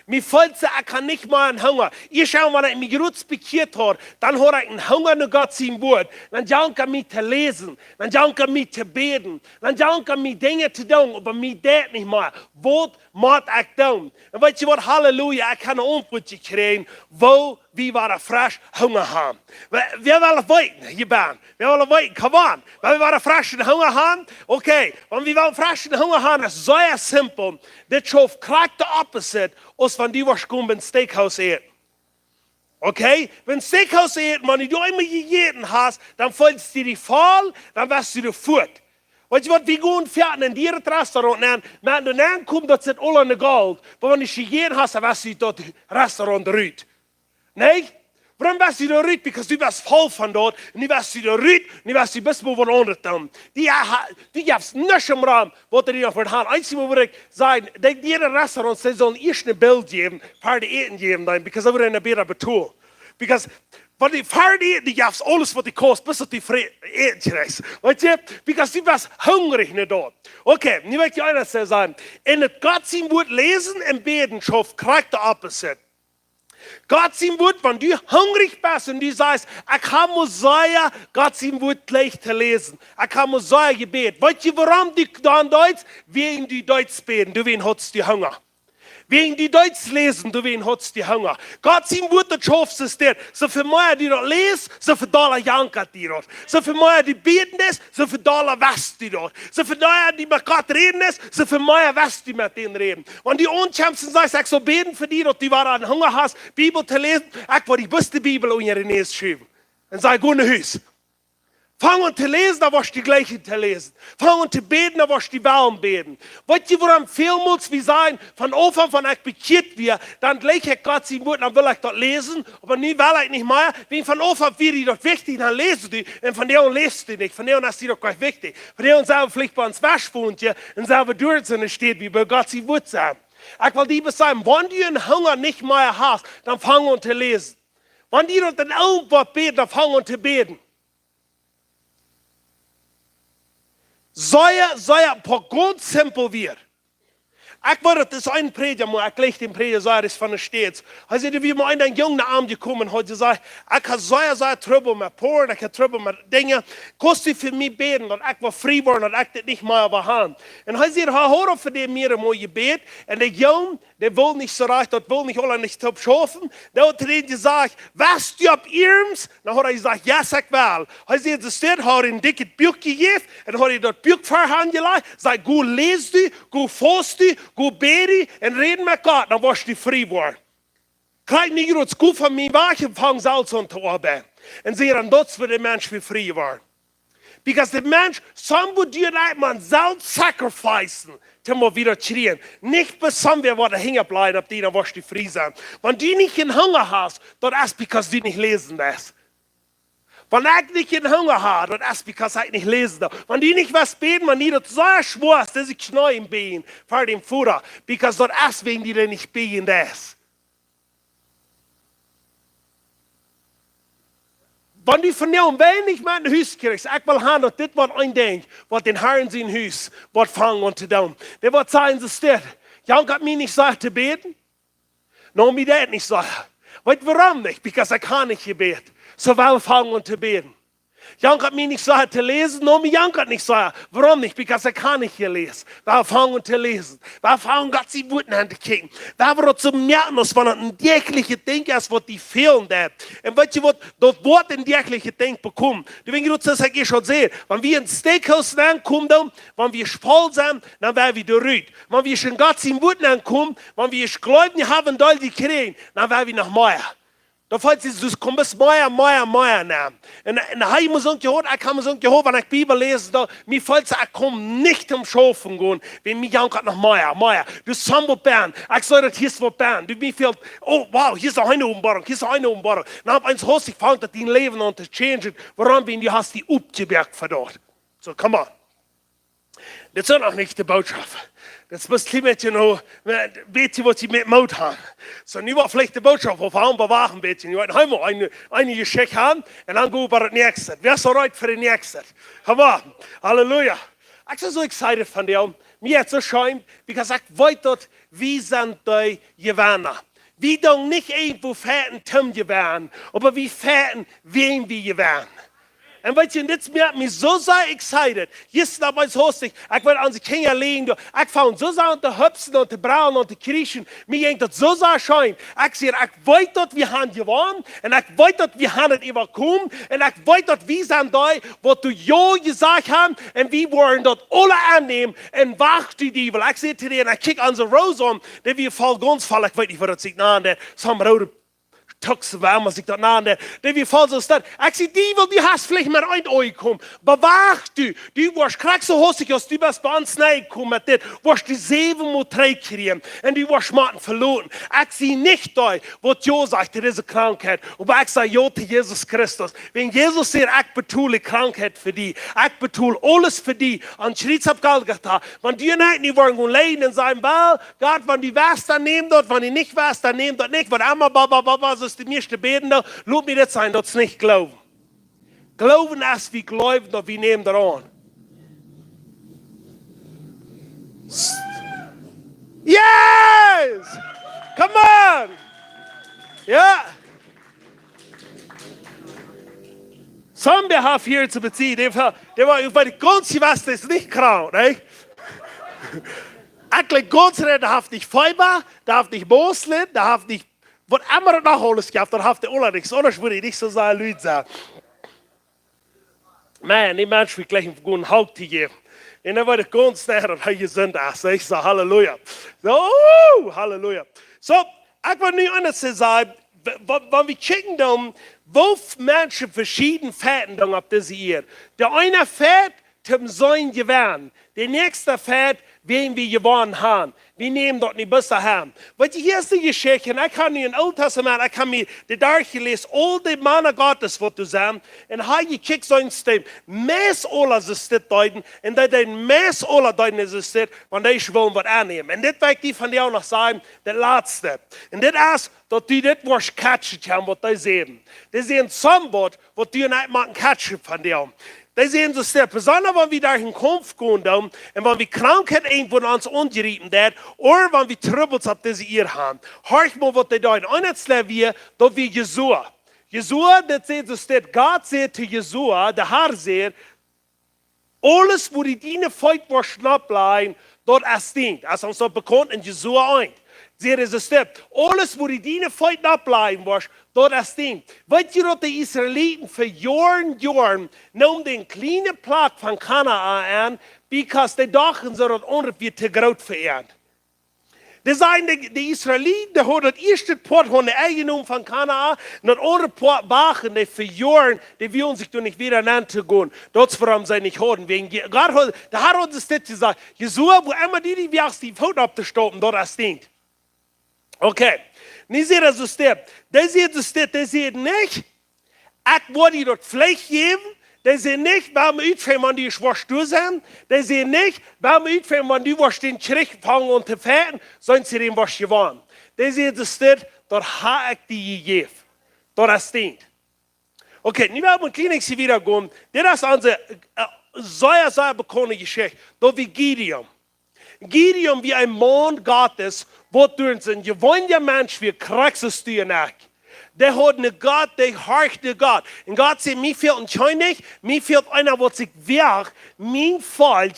Mir fällt es, ich kann nicht mal einen Hunger. Ich schaue, wenn ich mich gut bekiert habe, dann habe ich einen Hunger nach Gott sein Wort. Dann danke ich mich zu lesen, dann danke ich mich zu beten, dann danke ich mich Dinge zu tun, aber mir das nicht mehr. Was muss ich tun? Und weißt du was, Halleluja, ich kann eine Antwort kriegen, wo wir waren frisch Hunger haben. Wir wollen weiten, hier Ben. Wir wollen weiten, come on. Wenn wir waren frisch Hunger haben, okay. Wenn wir waren frisch Hunger haben, ist sehr simpel. Das schafft gleich der Opposite, als wenn die was kommen beim Steakhouse essen. Okay? Wenn Steakhouse essen, wenn du einmal gegessen hast, dann fällt es dir voll, dann wirst du fort. Weißt du was, wir gehen fertig in dieses Restaurant nehmen, wenn du dann kommst, das sind alle in Gold. Aber wenn du gegessen hast, dann wirst du das Restaurant rüt. Nee? Warum wirst du da rüt? Because du wirst voll von dort, und du wirst da rüt, und du wirst du bis wo anders tun. Die gibt's nicht im Raum, was die noch verhalten. Einzig, wo ich sagen, jeder Restaurant, sie sollen erst ein Bild geben, für die Eten geben, because das wird eine besser betonen. Because, weil die Fahrt die gibt's alles, was die kostet, bis du die Eten kriegst. Weißt du? Because du wirst hungrig nicht dort. Okay, nu möchte ich eines sagen. In das Gott sein Wort lesen und beten, schafft kriegt der Opposite. Gott sein Wort, wenn du hungrig bist und du sagst, ich habe Mosiah, Gott sein Wort gleich zu lesen. Ich habe Mosiah gebet. Weißt du, warum du dann Deutsch? Wegen die Deutsch beten, du wen hast die Hunger. Wegen die Deutsch lesen, du wen hast die Hunger. Gott sein Wort, das schaffst es dir. So viel mehr die dort lesen, so viel Dollar jankert die dort. So viel mehr die beten ist, so viel Dollar wässt die dort. So viel mehr die mit Gott reden ist, so viel mehr wässt die mit denen reden. Wenn die unkämpfen sagst, ich soll beten für die, dass die waren Hunger hast, Bibel zu lesen, ich will die beste Bibel in ihre Nähe schreiben. Und sag, geh nach Haus. Fang an zu lesen, da wirst du die gleichen zu lesen. Fang an zu beten, da wirst du die Wellen beten. Weißt du, woran viel muss wie sein, von Anfang von euch bekehrt wird, dann gleich hat Gott sein Wort, dann will ich dort lesen, aber nie will ich nicht mehr. Wenn von Anfang wird die dort wichtig, dann lesen die, und von der lest du nicht, von der ist die doch gleich wichtig. Von der selber vielleicht bei uns Waschwohnt, und selber durch steht, wie bei Gott sein Wort sein. Ich will dir sagen, wenn du einen Hunger nicht mehr hast, dann fang an zu lesen. Wenn die dort ein Augenwort beten, dann fang an zu beten. Soll ein paar ganz simpel wird. Ich war das ein Prediger, ich lege den Prediger, so ist von der Stets. Also, wie mir ein junger Arm gekommen hat, gesagt, ich habe so Trouble mit Poren, ich habe Trouble mit Dingen. Kannst du für mich beten, und ich war frei geworden, und ich das nicht mehr überhand. Und er sagt, hör auf für den mir mal gebet. Und der Junge, der will nicht so reich, das will nicht alle nicht schaffen. Der hat ihn gesagt, was du ab Irms? Dann hat er gesagt, ja, sag wel. Er sagt, das steht, hat ein dickes Buch gegeben, und hat das Buch verhandelt, sagt, gut lest du, gut fährst du, go beten und reden mit Gott, dann wirst du frei worden. Kijk niet dat goed van mij wagen van zelfs aan te arbeiden. En ze dan dat voor de mens weer vrij worden. Because the mens, somebody dat man zelf sacrificen, te maar wieder schreien. Nicht bis somewhere wat er hängen bleiben, op die dan wirst du frei sein. Wenn du nicht in Hunger hast, dat is because du nicht lesen lässt. Wenn ich nicht in Hunger habe, das ist, because ich nicht lesen darf. Wenn die nicht was beten, wenn die das so schwör ist, dass ich neu im Beten für den Futter, because das ist, wegen die nicht beten das. Wenn die von dem wenig mal ein Haus kriegst, ich will haben, dass das was ein Ding, was den Herrn sein Haus, was fangen und zu tun. Der wird sagen, das steht, Jan hat mir nicht gesagt zu beten, noch mir das nicht sagen. Weißt du warum nicht? Because ich kann nicht gebeten. So wir fangen an zu beten. Jan hat mir nicht gesagt zu lesen, nur mir Jan hat nicht gesagt. Warum nicht? Because ich kann nicht hier lesen. Wir fangen an zu lesen. Wir fangen Gott sie Wurden an zu kicken. Wir wollen zu merken, dass man ein tägliche Ding ist, was die fehlen da. Und weißt du, was das Wort ein tägliche Ding bekommt? Du willst das ich schon sehen. Wenn wir ins Steakhouse ankommen, wenn wir voll sind, dann werden wir durch. Wenn wir schon Gott sie Wurden ankommen, wenn wir Gläubigen haben, die kriegen, dann werden wir noch mehr. Da fällt es, du kommst mehr nehmen. Und ich muss sagen, ich kann mir sagen, wenn ich Bibel lese, da, mir fällt es, ich komme nicht um Schafen gehen, wenn mir jankert noch mehr. Du sammelt Bern, ich sage, das hier ist was Bern. Du mir fehlt, oh wow, hier ist auch eine Umbarung. Dann hab eins Haus, ich fand, dass dein Leben und das change. Warum, wenn du hast die Upgeberg verdorrt. So, come on. Das ist noch nicht die Botschaft. Das muss ein bisschen noch, bisschen, was sie mit Mut haben. So, nu war vielleicht die Botschaft, auf Hauen bewachen ein bisschen. Wir wollen einmal eine Geschichte haben, und dann gehen wir bei der nächsten. Wer ist bereit für den nächsten? Come on. Halleluja. Ich bin so excited von dir. Mir hat so schön, because ich weiß, wie sind die Gewinner. Wir don't nicht irgendwo fährten, gewähren, aber wir fährten, wen wir gewähren. Und weißt du, das macht mich so sehr excited. Jetzt dabei ist hostig. Ich will an die Kinder legen. Ich fand so sehr unter Hüpsen und die Brauen und die Kriechen. Mir ging das so sehr schön. Ich sehe, ich weiß dort, wir haben gewonnen. Und ich weiß dort, wir haben es überkommen. Und ich weiß dort, wie sind die, was du ja gesagt hast. Und wir wollen dort alle annehmen. Und wacht die Diebel. Ich sehe zu dir, und ich kicke an so Rose an. Der wir voll ganz voll. Ich weiß nicht, was das sieht. Nein, der ist am roten Tuchse warm, als ich dort nahe, der wie falsch ist das. Ich sehe, die hast vielleicht mal ein Ohr gekommen. Bewacht du wirst kriegst so hostig, als du bist bei uns nahe gekommen mit dir, wirst die 7 mal 3 kriegen und du wirst Martin verloren. Ich sehe nicht da, was Jo sagt, das ist eine Krankheit, aber ich sage Jo zu Jesus Christus. Wenn Jesus sagt, ich betule Krankheit für die, ich betule alles für die, an Schritt ab Golgatha, wenn die nicht wollen leiden und sagen, well, Gott, wenn die was, dann nehmen dort, wenn die nicht was, dann nehmen dort nicht, wenn einmal so die meeste beten, laat me dat zijn, dat ze niet geloven. Geloven als we geloven, dat we nemen eraan. Yes! Come on! Ja. Some have hier zu beziehen, der war über die ganze Weste ist nicht krank, ne? Eigentlich ganz reden, der hat nicht Feuer, der hat nicht Moslem, der hat nicht wat immer noch alles gehabt, dann habt ihr alle nichts. Anders würde ich nicht so sagen, Leute sagen. Man, die Menschen will gleich einen guten Halt geben. Und dann war ich ganz näher und habe gesund aus. Ich sage Halleluja. So, Halleluja. So, ich will nicht anders sagen, wenn wir checken dann, wo Menschen verschieden fährten dann auf diese Erde. Der eine fährt zum sein Gewinn, der nächste fährt, wen wir gewonnen haben. Wir nehmen dort nicht besser haben. Weil hier ist die Geschichte, und ich kann in Alten Testament, ich kann mir die durchlesen, all die Männer Gottes, was du sagst, und habe gekickt so ein System, meist alle System deuten, und da den meist alle deuten System, wenn die wollen was annehmen. Und das wird die von dir auch noch sagen, der Letzte. Und das ist, dass die das was catchen haben, was die sehen. Die sehen somebody, was die nicht machen catchen von dir. Die sehen so sehr, besonders wenn wir durch den Kampf gehen, und wenn wir Krankheit irgendwo an uns ungerieben wird, oder wenn wir Troubles auf diese Erde haben. Hört mal, was die deuten. Eines wir, dass wir Jesua. Jesua, das sieht so sehr, Gott sagt zu Jesua, der Herr sagt, alles, wo die Diener feit war, schnapp bleiben, dort es dient. Das ist uns so bekannt in Jesua 1. Sie ist es step. Alles, wo die Diener feit abbleiben war, dort es dient. Weißt du, dass die Israeliten für Jahren nahmen den kleinen Platz von Kanaan an, because die dachten, so dass ungefähr zu groß verehren. Das sagen die Israeliten, die haben das erste Port von der Eigentum von Kanaan, und das andere Port bachen, die für Jahren, die wollen sich doch nicht wieder nannten gehen. Das warum sie nicht haben. Wegen Gott, der Herr hat uns das gesagt, Jesua, wo immer die wirst, die Foto abzustoppen, dort es dient. Okay, nu seht ihr das Step. Die sieht nicht, ich wollte dir dort Fleisch geben. Die sehen nicht, warum utfällt man die schwarz sind. Die sehen nicht, warum utfällt man die was den Schritt fangen und zu fähren, sondern sie dem was gewonnen. Die sehen das Step, dort habe ich die gegeben. Dort ist dient. Okay, nu werden wir ein kleines wieder gehen. Das ist unsere sehr bekannte Geschichte. Da wie Gideon. Gideon wie ein Mann Gottes, wo durch ein gewöhnlicher Mensch wie Kraxes tun hat. Der hat einen Gott, der horcht den Gott. Und Gott sagt, mir fehlt ein Scheunig, mir fehlt einer, der sich wirkt, mein Volk,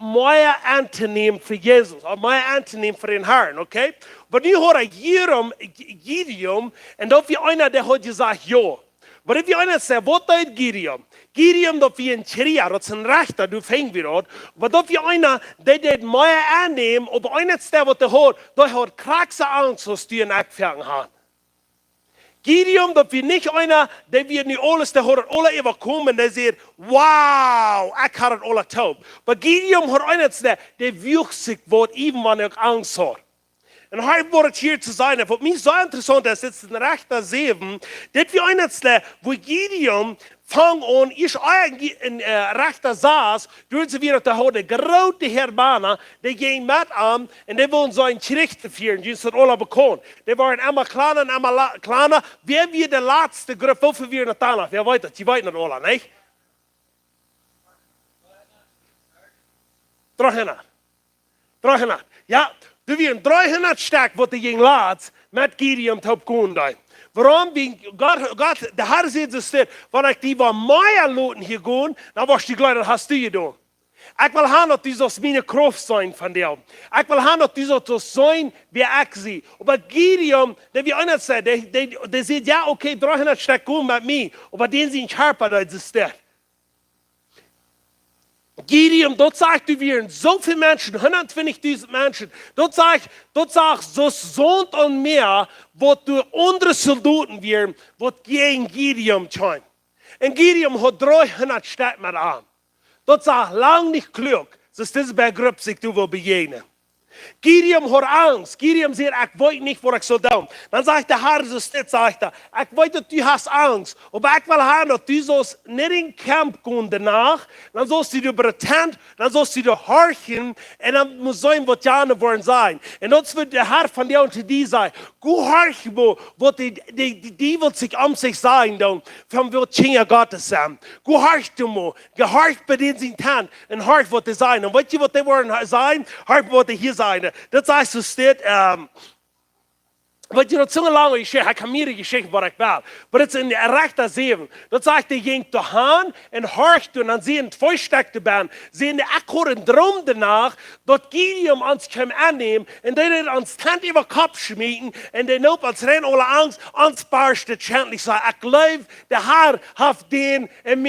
mehr anzunehmen für Jesus, mehr anzunehmen für den Herrn, okay? Aber nu hat Gideon, und da wie einer, der hat gesagt, ja. Aber wie einer sagt, was tut Gideon? Gideon, dat wie een Trier, dat is een rechter, du fängt wieder an. Aber dat wie einer, der det mehr annehmen, aber einer der, was der hat kraxe Angst, was die in Eckfergen haben. Gideon, dat wie nicht einer, der wird nicht alles, der hat alle überkommen, der sagt, wow, ich habe alle taub. Aber Gideon hat einer der wirkt sich, was even wenn er Angst hat. Und heute wurde hier zu sein, was mich so interessant ist, ist ein rechter 7, das wie einer, wo Gideon fang an, ich in rechter saß, durch sie wieder, da hat der große Hermaner, die gehen mit an, und die wollen so ein Gericht führen, die sind alle bekannt. Die waren einmal kleiner und einmal kleiner. Wer wird der letzte Gruppe, wofür wir noch danach? Wer weiß das? Die weiß nicht alle, nicht? 300. 300. Ja, du wirst 300 stark, was die gegen Lads mit Gideon top gehen. Warum? Gott, der Herr sagt es nicht, wenn ich die von meinen Leuten hier gehen, dann was die Leute hast du getan. Ich will haben, dass die so meine Kraft sein von dir. Ich will haben, dass die so sein, wie ich sie. Aber Gideon, der wie einer sagt, der sagt, ja, okay, 300 stark gehen mit mir, aber den sind scherper, das ist das. Gideon, dort sagt du, wir sind so viele Menschen, 120.000 Menschen. Dort sagt so Sohn und mehr, wo du andere Soldaten wären, wo gegen Gideon scheint. Und Gideon hat 300 Städte mit an. Dort sagt lang nicht klug, dass diese Begriff sich du will begegnen. Gideon hat Angst. Gideon sagt, ich weiß nicht, wo ich so tun. Dann sagt der Herr, so steht, sagt er, ich weiß, dass du hast Angst. Aber ich will haben, dass du sollst nicht in den Kampf gehen danach. Dann sollst du über die Tent, dann sollst du horchen. Und dann muss sein, was die wollen sein. Und das wird der Herr von dir und zu dir sein. Gut horchen, wo die wird sich sich sein, dann, von wo Kinder Gottes sind. Gut horchen, gehorcht bei denen sie Tent. Und horch, was die sein. Und weißt du, was die wollen sein? Horch, was die hier sein. Das heißt, es steht, weil die noch so lange Geschichte, ich kann mir die Geschichte, was ich will. Aber das ist in der rechten 7. Das sagt, die ging dahin und horcht und dann sehen zwei Steckte Band, sehen die Akkorden drum danach, dort Gideon uns kann annehmen und die dann uns Tent über den Kopf schmieden und die Not als Rennen alle Angst, uns barstet schändlich sagen, ich glaube, der Herr hat den an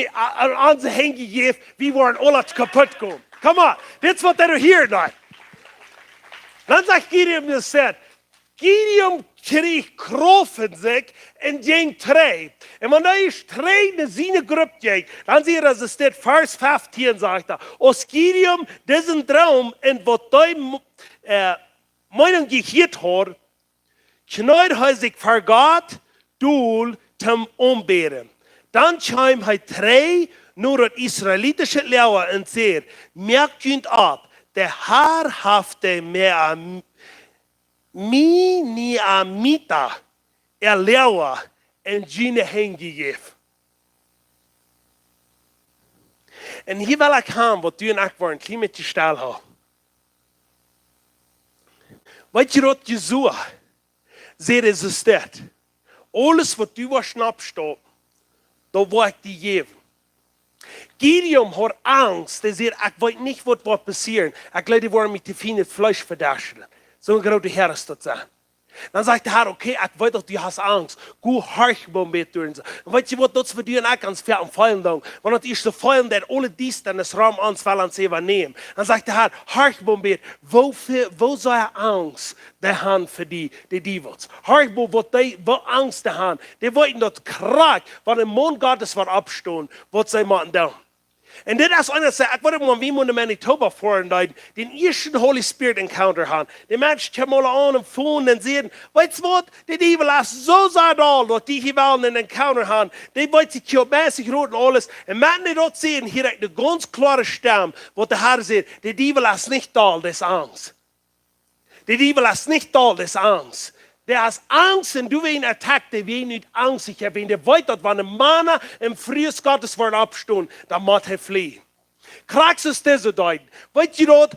unsere Hände gegeben, wir wollen alle kaputt gehen. Come on, das ist was der hier da. Dann sagt Gideon, das sagt, Gideon kreeg Kraft in sich en ging trei. En wanneer je trei in zijn groep ging, dan zie je dat het staat vers 15 zegt er. Als Gideon diesen Traum en wat hij meinen gehiert hat, knallt hij zich voor God doel zum omberen. Dan kwam hij trei naar het Israëlitische leeuwen en zei, merkt u op, de Herr heeft mij Miniamita leeuwen en Gine heengegeven. En hier wil ik gaan, wat u en ik waren, een klein beetje stil houden. Weet je wat Jesua zei, is dit. Alles wat u was snapstopt, dat wil ik die geven. Gideon had angst. Hij zei, ik weet niet wat wordt passeren. Ik leid die worden met te veel Fleisch verdachten. Zo'n grote Herr is dat zijn. Dan zegt de Herr, okay, ik weet dat je hast angst. Goed hard bombeert doen. En weet je wat, dat is voor u en ik ans ver am Fallen doen. Want het is de Fallen, der alle dies dan das Raum ans Fallen ze nehmen. Dan zegt de Herr, hard bombeert. Wo zou je angst de han voor die Devils? Hard bombeert, wat angst de han. Die weten dat kraak, wat de mond Gottes wordt opstaan, wat zij moeten doen. En dit is einer zei, ik wil hem wie moet in Manitoba voeren, den eerste Holy Spirit encounter gaan. Die mensen komen aan en voelen en zeggen, weet je wat, die Devil is zo zat al, dat die hier wel een encounter gaan. Die weet zich heel bezig rood en alles. En mensen die dat zien, hier is de ganz klare stem, wat de Herr zegt, die Devil is niet al, dat is angst. Die Devil is niet al, dat is angst. Der has angst en du wen attackt, der wen niet angstig hebben. Der weet dat wanneer mannen en vrees Gottes worden opstaan, dan moet hij fliehen. Kraks is deze duiden. Weet je dat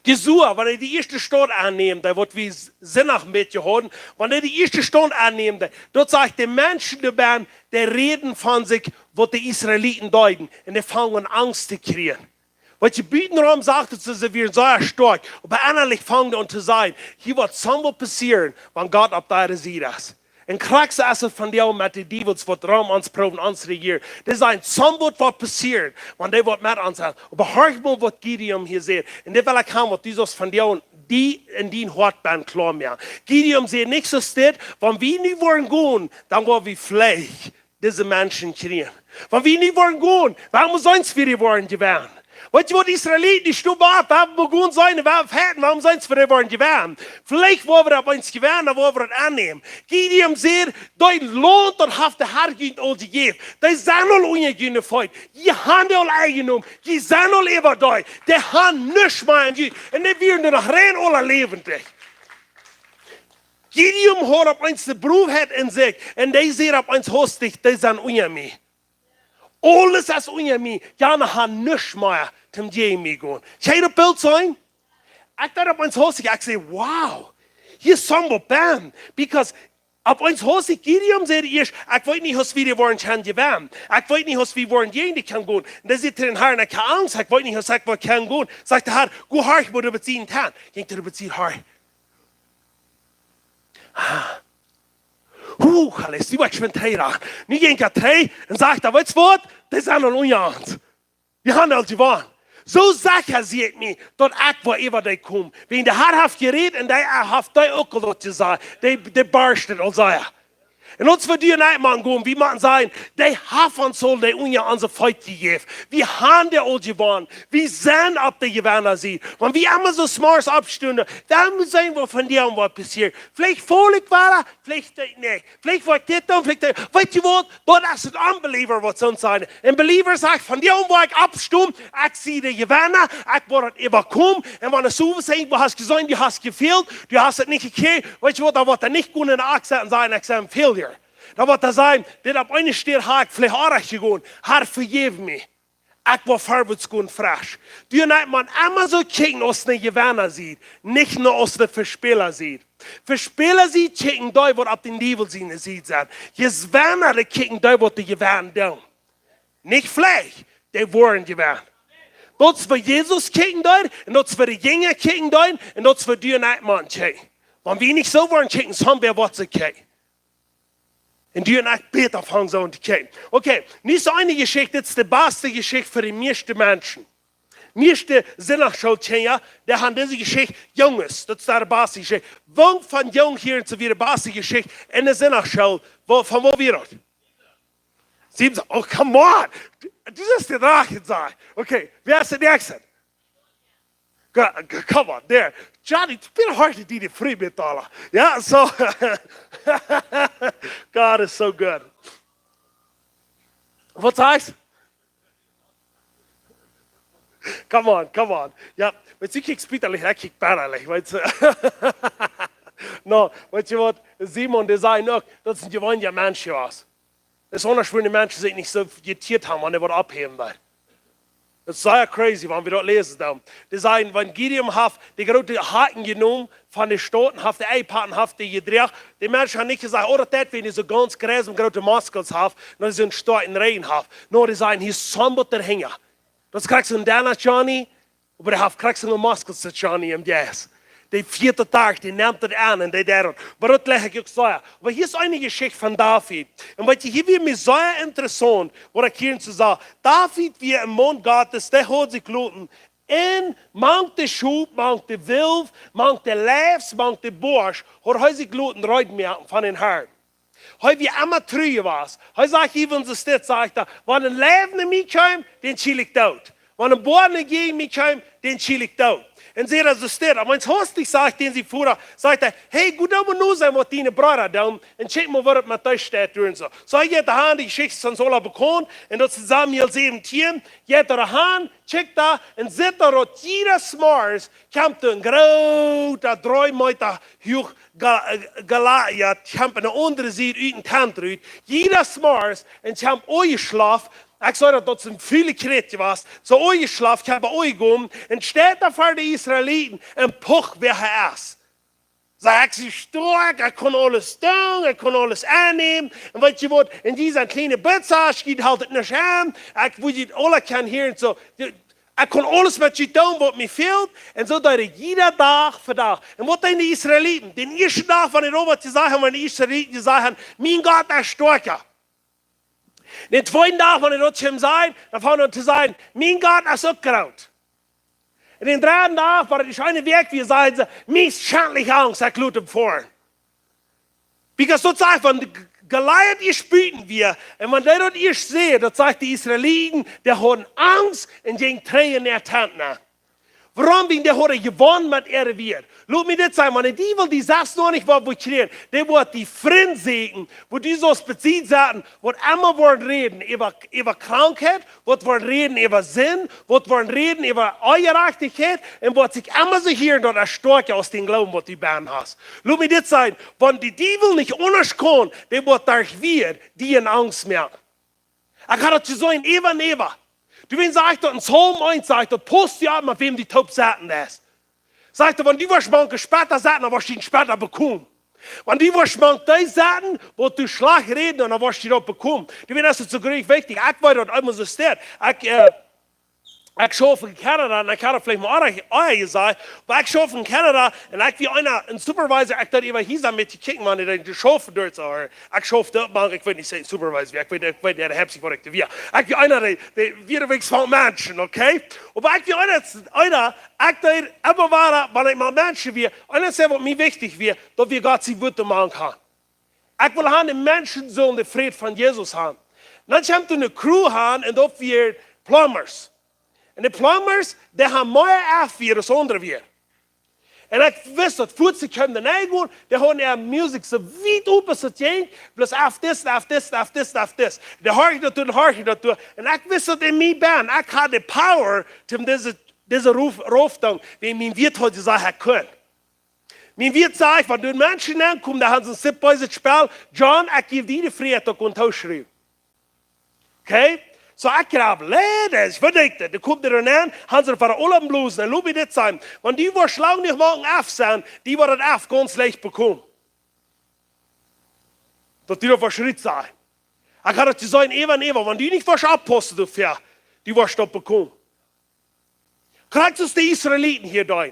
Jesua, wanneer die eerste stad aanneemt, dat wordt wie zinnig een beetje horen, wanneer die eerste stad aanneemt, dat zegt de mensen erbij, die reden van zich, wat de Israëlieten duiden, en die vangen angst te krijgen. Wat je buitenrum sagt, dat ze weer zeer sterk. Aber innerlich fangen an te zijn. Hier wordt zomaar passeren, wanneer God op daar ziet is. En krijg is het van jou met de Devils, wat Raum ons proben, ons regieren. Er zijn zomaar wat passeren, want die wordt met ons zijn. Aber hart mal wat Gideon hier zegt. En dit wil ik gaan, wat Jesus van jou die in die hart ben klaar mee. Gideon zegt niks zo dit, want wie niet worden gaan, dan worden we vleeg deze mensen krijgen. Want wie niet worden gaan, waarom zijn ze weer worden geworden? Weet je wat, Israëlieten, die stonden ab, haben begonnen sein, warum sind sie für die worden geworden? Vielleicht wollen wir aber uns geworden, dann wollen wir es annehmen. Gideon sagt, dein Lohn, dann hat der Herr gegen uns gegeben. Die sind alle ungegeben Freund. Die haben alle eingenommen. Die sind alle über da. Die haben nichts mehr gegeben. Und die werden noch rein alle lebendig. Gideon hat auf uns die Berufheit in sich. Und die sehen auf uns hostig, die sind ungegeben. Alles is onder mij. Jana gaat niks meer ten mij gaan. Zou je dat beeld zijn? Ik dacht op ons huis, ik zei, wow, hier is zo'n bam. Because op ons huis, Gideon zei eerst, ik weet niet hoe we die worden gaan gewaan. Ik weet niet hoe we worden die kan gaan. En dan zit er een haar en ik heb angst, ik weet niet hoe ik wat kan gaan. Zegt de haar, go haar, ik moet er beziehen taan. Ging er beziehen haar. Alles, die wordt van Teira. Nu ging ik twee en zegt, weet je wat? Dat zijn al onjaans. Die hebben al gewonnen. Zo zeker zie ik me, dat ik waar even die kom. Wenn de Herr heeft gereed en die heeft die ook al wat gezegd. Die barsten al zeggen. En ons voor die niet man gaan, wie man zijn, die hebben ons al die onja onze feit gegeven. We hebben die al gewonnen. We zijn op de gewonnen zien. Want we immer so smart opstunden, dan zijn we van die aan wat passiert. Vielleicht voel ik wel, vielleicht niet. Vielleicht wat dit doen, vielleicht dat. Weet je wat? Dat is het unbeliever wat zo'n zijn. Een believer zegt, van die aan waar ik opstoom, ik zie de gewonnen, ik word het überkom. En wanneer zo zijn, wat hast gezien, die hast gefehlt, die hast het niet gekregen. Weet je wat, dan wordt er niet goed in de acht zetten zijn, ik zei een failure. Dan wordt er zijn, dit op een steer ga ik vielleicht aardig gegaan. Herr, vergeef me. Ik wil voorwaarts gaan fresh. Du niet man immer zo kijken als de gewonnen ziet. Niet nur als de verspeler ziet. Verspeler ziet kijken daar wat op de Devil zien ziet zijn. Gewonnen de kijken daar wat de gewonnen doen. Niet vleeg, die worden gewonnen. Dat is voor Jezus kijken daar. En dat is voor de jongen kijken daar. En dat is voor du niet man kijken. Want wie niet zo worden kijken, zijn we wat ze kijken. En die en ik beter van zo'n te kijken. Oké, nu is eine Geschichte, dit is de beste Geschichte voor de meeste mensen. meeste Sinnachschultjener, der haben diese Geschichte Junges, das ist eine Basisgeschichte. Wann von Jung hier zu wieder Basisgeschichte in der Sinnachschule, von wo wir das? Sie sagen, oh, come on, das ist der Drache, sag. Okay, wer ist der Nächste? Come on, there. Johnny, ich bin heute die Freimetaler. Ja, so. God is so good. Was heißt? Come on. Ja, wenn Sie kicken bitterlich, er kickt bitterlich, weißt du. No, weißt du was? Simon, der sagt auch, das sind gewöhnliche Menschen was. Es ist anders, wenn die Menschen sich nicht so getiert haben, wenn die was abheben will. Das ist sehr crazy, wenn wir dort lesen. Die sagen, wenn Gideon hat, die große Haken genommen von den Stoten, hat die Eipaten, hat die gedreht. Die Menschen haben nicht gesagt, oder das, wenn die so ganz groß und große Muskeln haben, dann sind sie in Regen haben. Nur die sagen, hier ist Sonnenbot der Hänger. Das kriegst du in deiner Johnny, aber du kriegst du Muskeln zu Johnny im Jazz. Der 4. Tag, die nimmt das an und der dort. Aber das lege ich auch so. Aber hier ist eine Geschichte von David. Und weil hier wird mir sehr interessant, wo der Kirche zu sagen, David, wie im Mund Gottes, der hat sich gelitten. In manche Schub, manche Wilf, manche Leifs, manche Borsch, hat er sich gelitten, Reutmerken von den Herren. Heute wie immer trüge was. Heute sagt even so steht, sagt er, wenn ein Leben in mich kommt, den schiel ich tot. Wenn ein Born gegen mich kommt, den schiel ich tot. Und seht das so steht. Aber wenn es hostig sagt, den sie fuhr, sagt er, hey, gut, aber nur sein, was deine Brüder tun, und schick mal, was mit euch steht, und so. So, ich hätte die Geschichte von Sola bekommen, und das zusammen hier 17, ich hätte die Hand, check da, und seht da, dass jedes Mal kommt ein großer, 3 Meter hoch Goliath, kommt eine andere Seite, in den Kant, jedes Mal, und kommt euch Schlaf, ich sage, dass es viele Kreten was. So euch Schlaf, ich habe euch gehen, und steht da vor den Israeliten, und Puch, wer er ist. Sagt sie stark, er kann alles tun, er kann alles annehmen. Und wenn ihr wollt, in dieser kleinen Bettsasch geht, haltet nicht an. Ich will alle kann hören, so. Er kann alles mit dir tun, was mir fehlt. Und so tut er jeder Tag für Tag. Und was tun die Israeliten? Den ersten Tag, wenn die Robert gesagt haben, wenn die Israeliten gesagt haben, mein Gott, er ist stärker. Den zweiten Tag, wenn die dort sein, dann fangen wir zu sagen, mein Gott, er ist abgetraut. Und den dritten Tag, war das eine Werk, wie sagen sie, mir ist schändlich Angst, er klutet vor. Because so sagt, wenn Goliath ihr spüten wir, und wenn der dort ihr seht, das sagt die Israeliten, der haben Angst und gegen Tränen der Tante. Warum? Wegen der hat gewonnen mit ihrer Wert. Lass mich das sagen, wenn die will, die sagt noch nicht, was wir kriegen, der wird die Freunde sehen, wo die so speziell sagen, wird immer wollen reden über Krankheit, wird wollen reden über Sinn, wird wollen reden über Ungerechtigkeit, und wird sich immer so hier dort erstarken aus dem Glauben, was die Bern hast. Lass mich das sagen, wenn die will nicht anders kann, der wird durch wir, die in Angst merken. Ich kann das so in Eva. Du wenn sagt in Psalm 1 sagt, post ja mit wem die Top Saten ist. Sagt wenn die was manche später Saten, dann wirst du ihn später bekommen. Wenn die was manche Saten, wo du Schlag reden, dann wirst du ihn auch bekommen. Du wenn das ist so wichtig. Ich weiß dort immer so steht. Ich schaffe in Kanada, und ich habe vielleicht mal euer gesagt, aber ich schaffe in Kanada, und ich wie ein Supervisor, ich dachte immer, hier mit die Kicken, man, die schaffe dort, oder ich schaffe dort, man, ich will nicht sagen Supervisor, ich will der Hebsig, was ich wie. Ich wie einer, der wiederwegs von Menschen, okay? Aber ich wie einer, ich dachte, immer war, wenn ich mal Menschen wie, einer sagt, was mir wichtig wird, dass wir Gott sie Wutte machen kann. Ich will haben den Menschen so den Frieden von Jesus haben. Dann kommt eine Crew haben, und dort wir Plumbers. En de plumbers, die haben mehr afvier als andere weer. En ik wist dat voet ze komen naar gaan, die hebben ja muziek zo weit open als het ging, plus af dit. De hoor je dat doen. En ik wist dat in mijn band, ik had de power om deze roofdang, wie mijn Wirt had gezegd, hij kon. Mijn Wirt zei, wanneer de mensen aankomen, dan hebben ze een bij het spel, John, ik geef die de vrijheid om te schrijven. Okay? So ich glaube, das ist verdammt. Da kommt er an, haben sie von der Ullenblusen, dann lobe ich das sein. Wenn die war schlau nicht morgen auf sein, die war das auf ganz leicht bekommen. Das die auf Schritt sein. Ich kann das sagen, wenn die nicht was abposten dafür, die war stopp bekommen. Kriegst du die Israeliten hier da?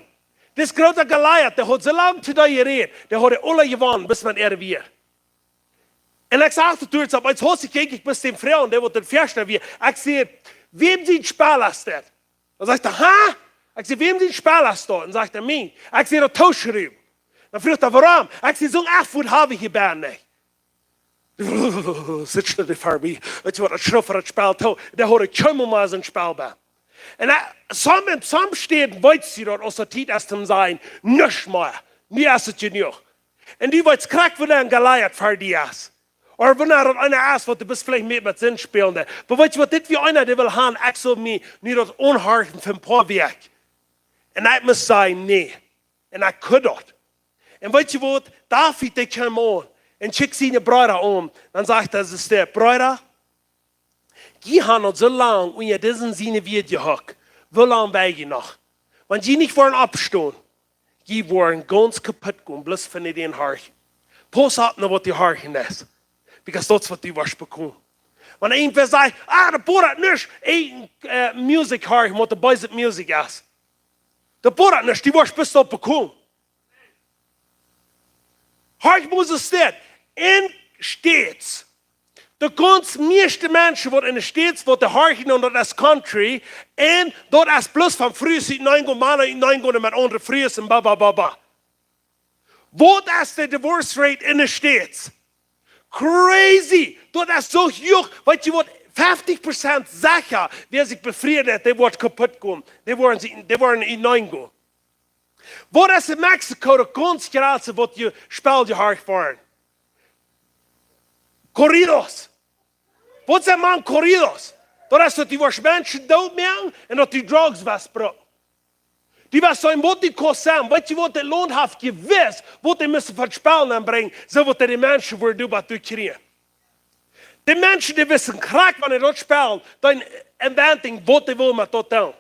Das große Goliath, der hat so lange zu dir geredet, der hat alle gewonnen, bis man er wird. Und ich sagte zu ihm, jetzt hast du gekriegt bis dem Frau, und der wird den Verster wie. Ich sehe, wem sie Spaß lässt. Dann sagt er, ha? Ich sage, wem den Spell hast du? Dann sagt er, mir. Ich sage, der Tauschschreiben. Dann fragt er, warum? Ich sage, so ein F-Wort habe ich hier bei nicht. Sitzt nicht vorbei. Weet je wat, het schroef voor het spel toe. Daar hoor ik helemaal maar zijn spel bij. En soms steht, weet je dat, als het tijd is te zijn, niks meer. Niet als het je niet. En die weet krijgt wanneer een Goliath voor die is. Of wanneer dat einer is, wat de best vielleicht met zin spelen. Maar weet je wat, dit wie einer, die wil gaan, ik zal me niet dat onharden van een paar weken. En ik moet zeggen, nee. En ik kan dat. En weet je wat, David, die kwam aan. En schickt seine Brüder um. Dann sagt er, es der Brüder, die haben uns so lange und ihr diesen Sinne wird gehockt. Wie lange wegen noch? Wenn die nicht wollen abstehen, die wollen ganz kaputt gehen, bloß von den Harchen. Pass hat noch, was die Harchen ist. Because das was die was bekommen. Wenn irgendwer sagt, der Bruder hat nicht Musik Harchen, was der Basic Musik ist. Der Bruder hat nicht, die was bis dort bekommen. Harch muss es steht. In States. De ganz meeste Menschen, die in de States, die de harchen onder das country, en dat is plus van vroeger hineingehen, mannen hineingehen met andere vroegers en ba. Wat is de divorce rate in de States? Crazy. Dat is zo hoog. Weet je wat? 50% sicher, wer sich befriedet, der wird kaputt gehen. Die wollen hineingehen. Wat is in Mexico de ganz grootste wat je spel je hard waren? Corridos. Wat zijn man corridos? Dat is dat die was mensen doodmaken en dat die drugs weggebruiken. Die was zo in wat die kost zijn. Weet je wat de loon heeft gewist, wat die müssen van het spel aanbrengen, zo wat die mensen worden doen wat krijgen. Die mensen die wissen krak wanneer dat spel, dan inventing wat die wil met dat doen.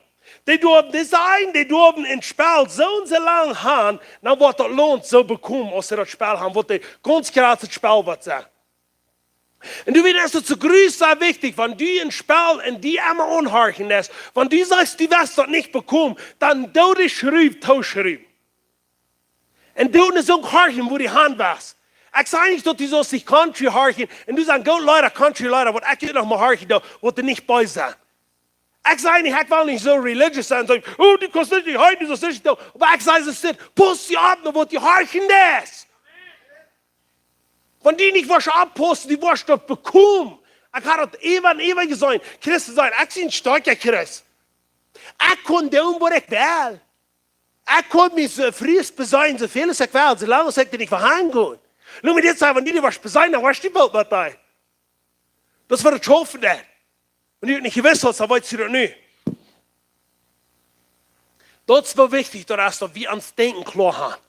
Die dürfen design, die dürfen in Spiel so lang haben, dann wird das Lohn so bekommen, als sie das Spiel haben, wird die ganz gerade das Spiel wird sein. Und du weißt, das ist zu grüß sehr wichtig, wenn du ein Spiel in die immer unhorchen lässt, wenn du sagst, du wirst das nicht bekommen, dann du die Schrieb, tauschschrieb. Und du nicht so horchen, wo die Hand warst. Ich sage nicht, dass du so sich Country horchen, und du sagst, go Leute, Country Leute, wo ich noch mal horchen, wo du nicht bei sein. Ich sage nicht, ich will nicht so religious sein und sagen, oh, die kostet nicht heute, das ist nicht. Aber ich sage, es ist, post die ab, wo die horchen das. Wenn die nicht was abposten, die was dort bekommen. Ich habe das ewig gesagt, Christen sagen, ich bin ein starker Christ. Ich kann tun, was ich will. Ich kann mich so frühst besein, so viel als ich will, solange ich nicht verhangen kann. Nur mit jetzt sagen, wenn die was besein, dann was die Welt mit dir. Das wird das hoffen, das. Und ich nicht gewiss hast, dann weißt du das nicht. Das ist wichtig, dass wir ans Denken klar haben.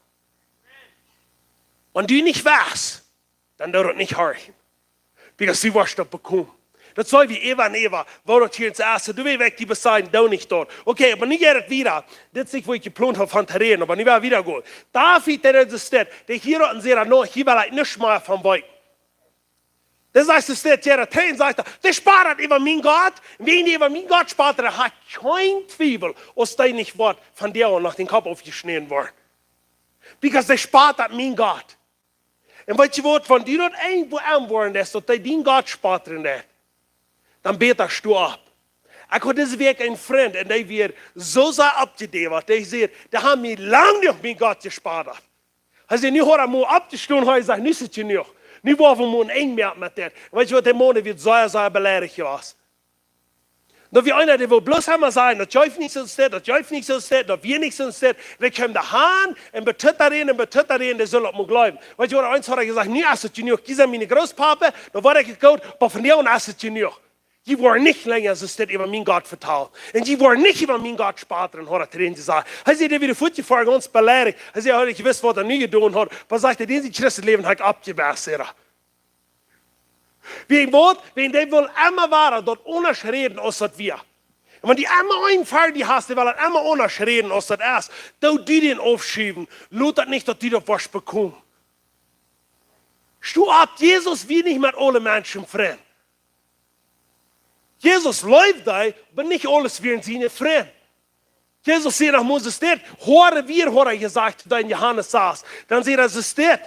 Wenn du nicht weißt, dann darfst du nicht horchen. Because du wirst das bekommen. Das soll wie Eva und Eva, wo das hier ins Erste, du willst weg, die beseiden, du nicht dort. Okay, aber nicht jetzt wieder. Das ist nicht, wo ich geplant habe, von reden, aber nicht mehr wieder gut. David, der existiert, der hier und sehr noch, hier will ich nicht mehr vom Weg. Das heißt, es steht hier, der sagt, der spart über mein Gott. Wenn über mein Gott spart, der hat kein Zweifel, dass der nicht wird von dir und nach den Kopf aufgeschnitten wird. Because der spart mein Gott. Und weißt du was, wenn du dort irgendwo anwollen lässt, dass der dein Gott spart, dann betest du ab. Ich habe diese Weg einen Freund, und der wird so sehr abgedehrt, der sagt, der hat mir lange nicht mein Gott gespart. Also, nicht hat er mal abgestoßen, hat er gesagt, nicht ist es nicht. Nu worden we eng meer met dit. Weet je wat, de mannen wird sehr beleidigt was. Dat we einer, die wil bloß helemaal zijn, dat jij niet zo staat, dat jij niet zo staat, dat wir niet zo staat. Dan komt de haan en betut daarin, die zullen op me geloven. Weet je wat, eens had ik gezegd, niet als het je niet. Die zijn mijn grootpapa, dan word ik gekocht, maar van jou als het je niet. Die worden nicht länger so steht über mein Gott vertrauen. Und die wollen nicht über mein Gott sparen, hat er drin gesagt. Er hat sich wieder fortgefahren, ganz beleidigt. Er hat sich gewusst, was er nie getan hat. Was sagt er, den sie Christen leben, hat abgewässt. Wie Wort, wenn die will immer waren, dort anders reden, als das wir. Und wenn die immer einen Fall die hast, die wollen immer anders reden, als das erst, du die den aufschieben, lohnt das nicht, dass die doch was bekommen. Stu ab, Jesus will nicht mit allen Menschen fremd. Jesus läuft da, aber nicht alles wie in seine Freunde. Jesus sagt nach Moses, höre wir, hat er gesagt, da in Johannes saß. Dann sagt er, es ist das.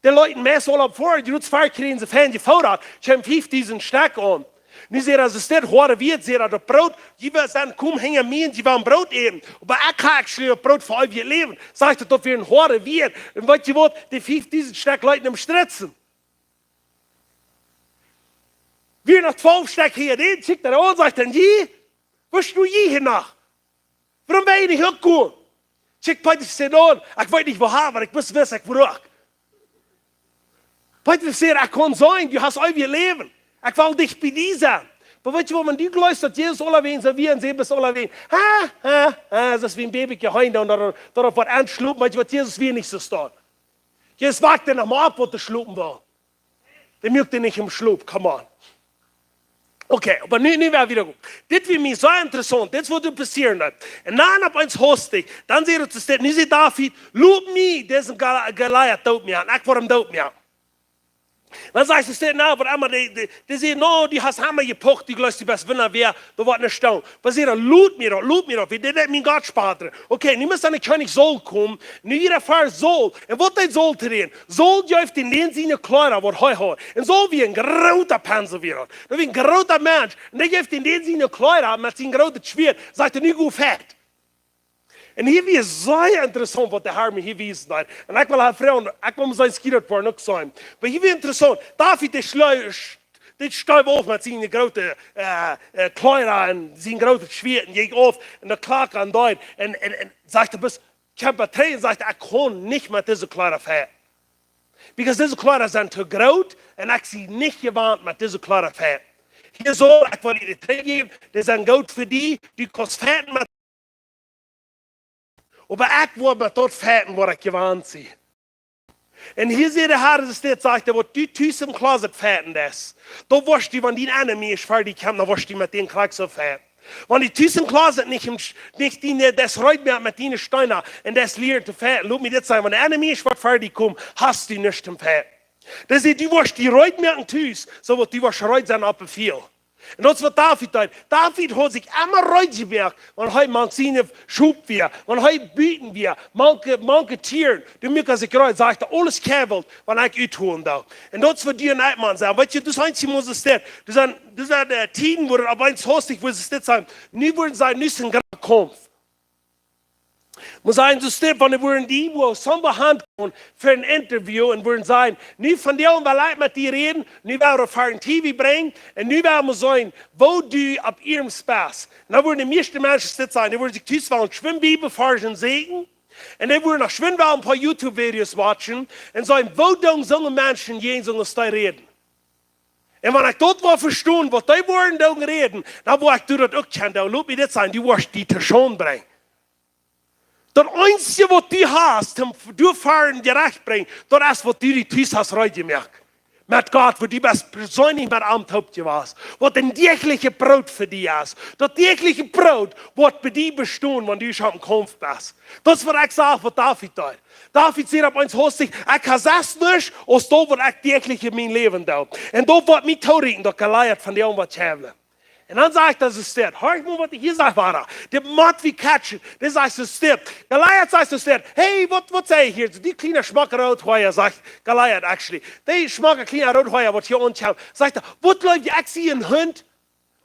Die Leute messen alle vor, die nutzen 4 kriegen sie Fan, die Vorrat, ich habe 5 diesen Steck an. Nu zei als het horen weet, zei dat brood, je wil zijn kom hingen mee en je wil brood eten. Maar ik ga actually brood voor je leven. Zegt het dat weer een horen weet. En wat je wilt, die 5000 stuk Leute im Stritzen. Weer nog 12 stuk hier in, schickt er aan, zegt dan je, was du je hier nog? Waarom ben je niet gekomen? Schickt Peter zegt aan, ik weet niet waar, maar ik moest wissen, ik word. Peter zegt, ik kan zijn, je hast al je leven. Ik wil dich bij die zijn. Maar weet je wat, man, die geluisterd, Jezus alleen zo wie en ze bis alleen. Dat is wie een babyke heim en daarop wordt aanslopen, weet je wat, Jezus weer niet zo staat. Jezus wachtte nog maar ab, wat er slopen war. Der möchte nicht im Schlupf, come on. Okay, aber nu wäre wieder gut. Das wird mir so interessant, das würde passieren. Und dann ab eins hostig, dann seht ihr zu stehen, nu sieht David, loop me, diesen Goliath dood mir an, ich war ihm dood mir an. Dan zei ze steeds, nou, wat allemaal, die zei, nou, die has hammer gepocht, die gelooft die best winnaar weer, dat wordt niet staan. Maar ze zei, loot me op, dit is mijn Godspater. Oké, nu moet dan een koning Saul komen, nu hier ervaar Saul. En wat deed Saul te doen? Saul juift in den zijn kleren, wat hij had. En Saul wie een grote panzer weer had. Dat wie een grote mens. En die juift in den zijn kleren, met zijn grote zwaard, zegt hij, nu goed vet. En hier is zeer interessant wat de Heer me hier wijst. En ik wil haar vrouwen, ik wil me zijn skiertpaar ook zijn. Maar hier is interessant, David dit stuift auf met zijn grote kleren en zijn grote zwaard en geht auf en de klaak aan duid. En zegt hij, ik heb betreden, zegt hij, ik kon niet met deze kleren vechten. Because deze kleren zijn te groot en ik zie niet gewand met deze kleren vechten. Hier zo, ik wil je de teruggeven, die zijn goed voor die kost vechten met. Maar ik wil met dat vechten wat ik gewand zie. En hier zie je de Heer, dat steht, zegt hij, wat du thuis im Closet vechten is. Dan was die, wanneer die enemy is fertig komt, dan was die met den Krieg so vechten. Wanneer die thuis im Closet nicht die, das reut mehr mit den Steinen und das leert zu vechten. Lass mich das sagen, wenn der enemy ist, was fertig kommt, hast du nicht im Vechten. Das ist, du warst die reut mehr thuis, so wird die was reut sein auf Befehl. En dat is wat David deed. David had zich immer uitgewerkt, want hij maakt zijn schub weer, want hij bieten weer, manche tieren, die moeten zich eruit, zegt alles kevelt, wat ik uitholen wil. En dat is wat die een uitman zijn. Weet je, dus eins moet het staan. Dus zijn tien worden op eens hostig, wo ze staan zijn. Nu worden zij nu zijn grote kampf. Maar zijn ze staan, wanneer worden die, wo samen hand komen voor een interview en worden zijn, nu van die al wel met die reden, nu willen we voor een TV brengen en nu willen we zijn, wo du op ihrem Spaß. En dan worden de meeste mensen staan zijn, die worden zich thuis van een schwimmbibel vorgen zeggen. En die worden nog schwimmen een paar YouTube-video's watchen en zijn, wo doen zo'n mensen jens ons te reden. En wanneer ik dat wil verstaan, wat die worden doen reden, dan wil ik dat ook kennen. Laat me dit zijn, die wordt die te schoon brengen. Dat einzige wat du hast, om du fahren gerecht brengen, dat is wat du die thuis hast uitgemerkt. Met God, wo du best persoonlijk met Amt was. Wat een degelijke brood voor die is. Dat degelijke brood wordt bij die bestaan, wanneer du schon im Kampf bist. Dat is wat ik zeg wat David deed. David zei op ons hostig, ik ga zes niet, als dat wat ik degelijk in mijn leven doe. En dat wordt mij toerichten, dat Goliath van die wat hebben. En dan sagt er so steht, hör ich mal, was ich hier sage, Vater. Der Mord wie Katschen, der sagt so steht. Goliath sagt so steht, hey, was sag ich hier? Die kleine schmacker Rotheuer, sagt Goliath actually. Die schmacker kleine Rotheuer, was hier unten haben. Sagt er, was läuft, ich sehe einen Hund,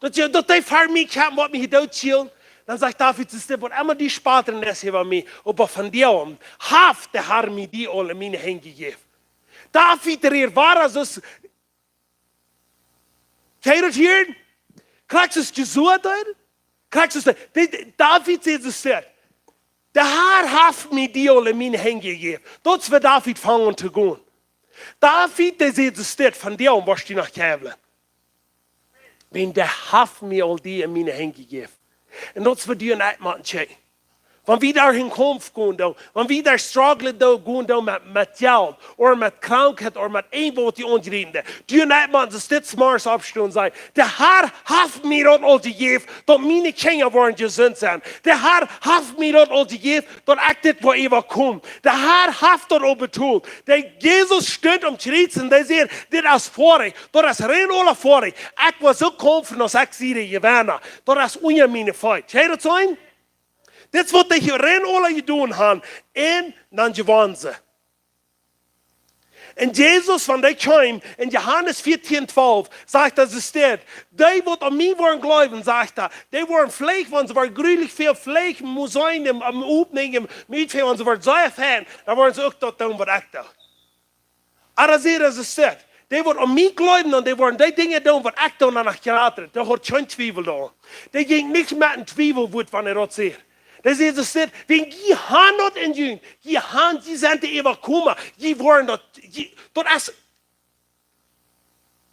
dass die für mich haben, was mich hier dort chillen. Dann sagt David so steht, was immer die Spaten das hier bei mir, aber von dir um, haft der Herr mir die alle meine Hände gegeben. David, der war so, kann ihr das hier? Krijgt het gezocht uit? Krijgt het David zegt het steeds. De Heer heeft mij die al in mijn handen gegeven. Dat is wat David vangen te gaan. David zegt het steeds van die om was die nog kevelen. Want de heeft mij al die in mijn handen gegeven. En dat is wat die een uitmaken. Wanneer we daar in Kampf gaan doen, wanneer we daar struggelen gaan doen met geld, of met krankheid, of met een wat die ongereden. Die niet man ze steeds maar opstaan zijn. De Heer heeft mij dat al gegeven, dat mijn kinderen worden gezond zijn. De Heer heeft mij dat al gegeven, dat ik dit wat even kom. De Heer heeft dat al betoeld. Dat Jezus stond om te reizen, die zegt, dit is voorrecht, dat is rein alle voorrecht. Ik was zo confident als ik zie je gewinnen. Dat is onder mijn feit. Zie je dat zijn? Dit is wat de hier alle gedaan hebben en dan gewonnen ze. Und Jesus, wenn der kam, in Johannes 14,12, sagt er, es steht, die, die an mich wollen glauben, sagt er, die wollen Fleisch, wenn sie gründlich viel Fleisch muss sein, am Aufnehmen, mit wenn sie sehr fan, dann wollen sie auch dort tun, was ich da. Aber seht ihr, es steht, die, die an mich glauben, und die wollen die Dinge tun, was ich da nach geraten, da hat kein Zweifel da. Die ging nicht mit einem Zweifel, wenn er das sieht. Das ist es nicht, wenn die haben dort in Jüng, die haben, die sind die überkommen, die wollen dort, dort ist,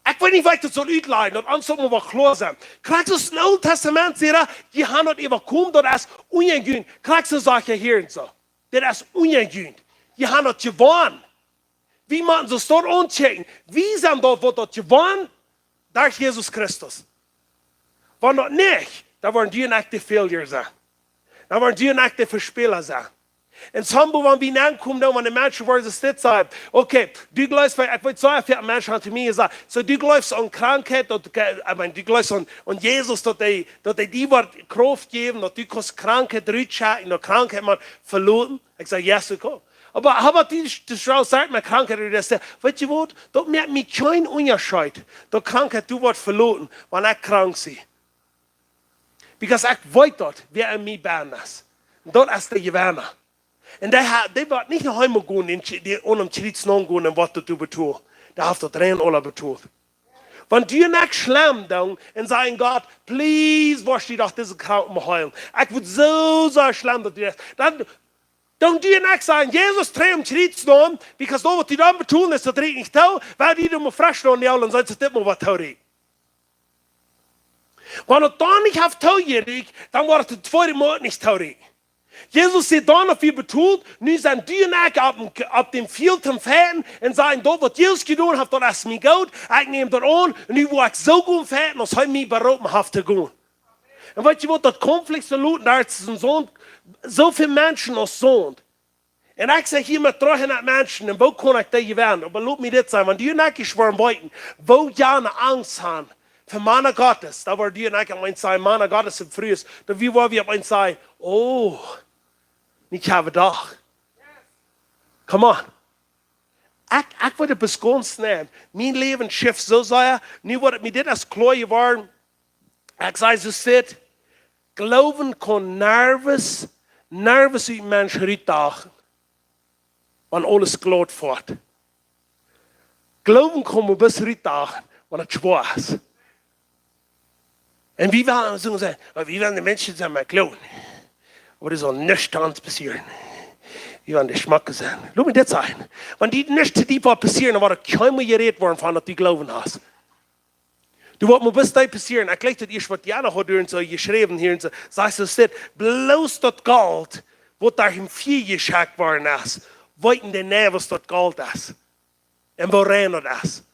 ich will nicht weiter so uitleiden, dort ansonsten muss man klar sein. Kriegst du das Neue Testament, seht ihr, die haben dort überkommen, dort ist unjüng. Kriegst du Sachen hier und so, das ist unjüng. Die haben dort gewonnen. Wie machen sie es dort anchecken? Wie sind dort, wo dort gewonnen? Durch Jesus Christus. Wenn dort nicht, dann wollen die nicht die Failure sein. Dan waren die een echte verspeler zijn. En soms wanneer we aankomen, dan wanneer mensen worden dit zeggen. Oké, du geloofst, ik weet zo veel mensen aan mij zeggen. So du geloofst aan krankheid, du geloofst aan Jezus, dat hij die wordt kracht geven, dat du kannst krankheid uitschakelen, dat krankheid maar verloren. Ik zeg, yes, ik ook. Aber die Frau sagt mir, Krankheit, weißt du was, das merkt mich kein Unterschied. Die Krankheit, du wirst verloren, wenn ich krank bin. Because ich weiß dort, wer in mir bin ist. Dort ist der Gewinner. Und der wird nicht nach Hause gehen, und um Schritt zu gehen, und was du betust. Der hat das rein alle betust. Wenn du nicht schlimm dann und sagen, Gott, please, wasch dich doch diese Kranken heilen. Ich würde so schlimm, dass du das. Dann du nicht sagen, Jesus, dreh um Schritt zu gehen, because das, was du dann betun, ist das nicht da, weil die mal frisch und ja, dann sollst du das mal was tun. Wenn du dann nicht auf Taurig, dann war es der zweite Monat nicht Taurig. Jesus sagt dann, auf wie betont, nun sind die nicht ab dem vierten Fäden und sagen, dort, was Jesus getan hat, das ist mir gut, ich nehme das an, und nun war ich so gut Fäden, dass ich mich berufen habe zu gehen. Und weißt du, was das Konflikt so laut, da ist so viele Menschen als Sohn. Und ich sage hier mit 300 Menschen, und wo kann ich das gewinnen? Aber lass mich das sagen, wenn die nicht geschworen wollten, wo ja eine Angst haben, für Mann Gottes, da war die und ich einmal sagen, Mann Gottes im Frühs, da wie wollen wir einmal sagen, oh, ich habe doch. Come on. Ich würde bis ganz nehmen, mein Leben schiff so sehr, nu wird mir das als klar geworden, ich sage, so steht, Glauben kann nervös wie Menschen rütteln, wenn alles glatt fährt. Glauben kann man bis rütteln, wenn es schwer ist. Und wie werden so sagen, wie werden die Menschen sagen, glauben? Aber das soll nichts anderes passieren. Wie werden die Schmacke sein? Lass mich das sagen. Wenn die nichts zu dir passieren, dann war das keinmal geredet worden, von dass du glauben hast. Du wirst mir bis dahin passieren. Ich glaube, das ist, was Jana hat so geschrieben hier und so. Sagst du, es steht, bloß das Gold, was da im Vieh geschickt worden ist, wollten die nicht, was das Gold ist. Und woran das ist.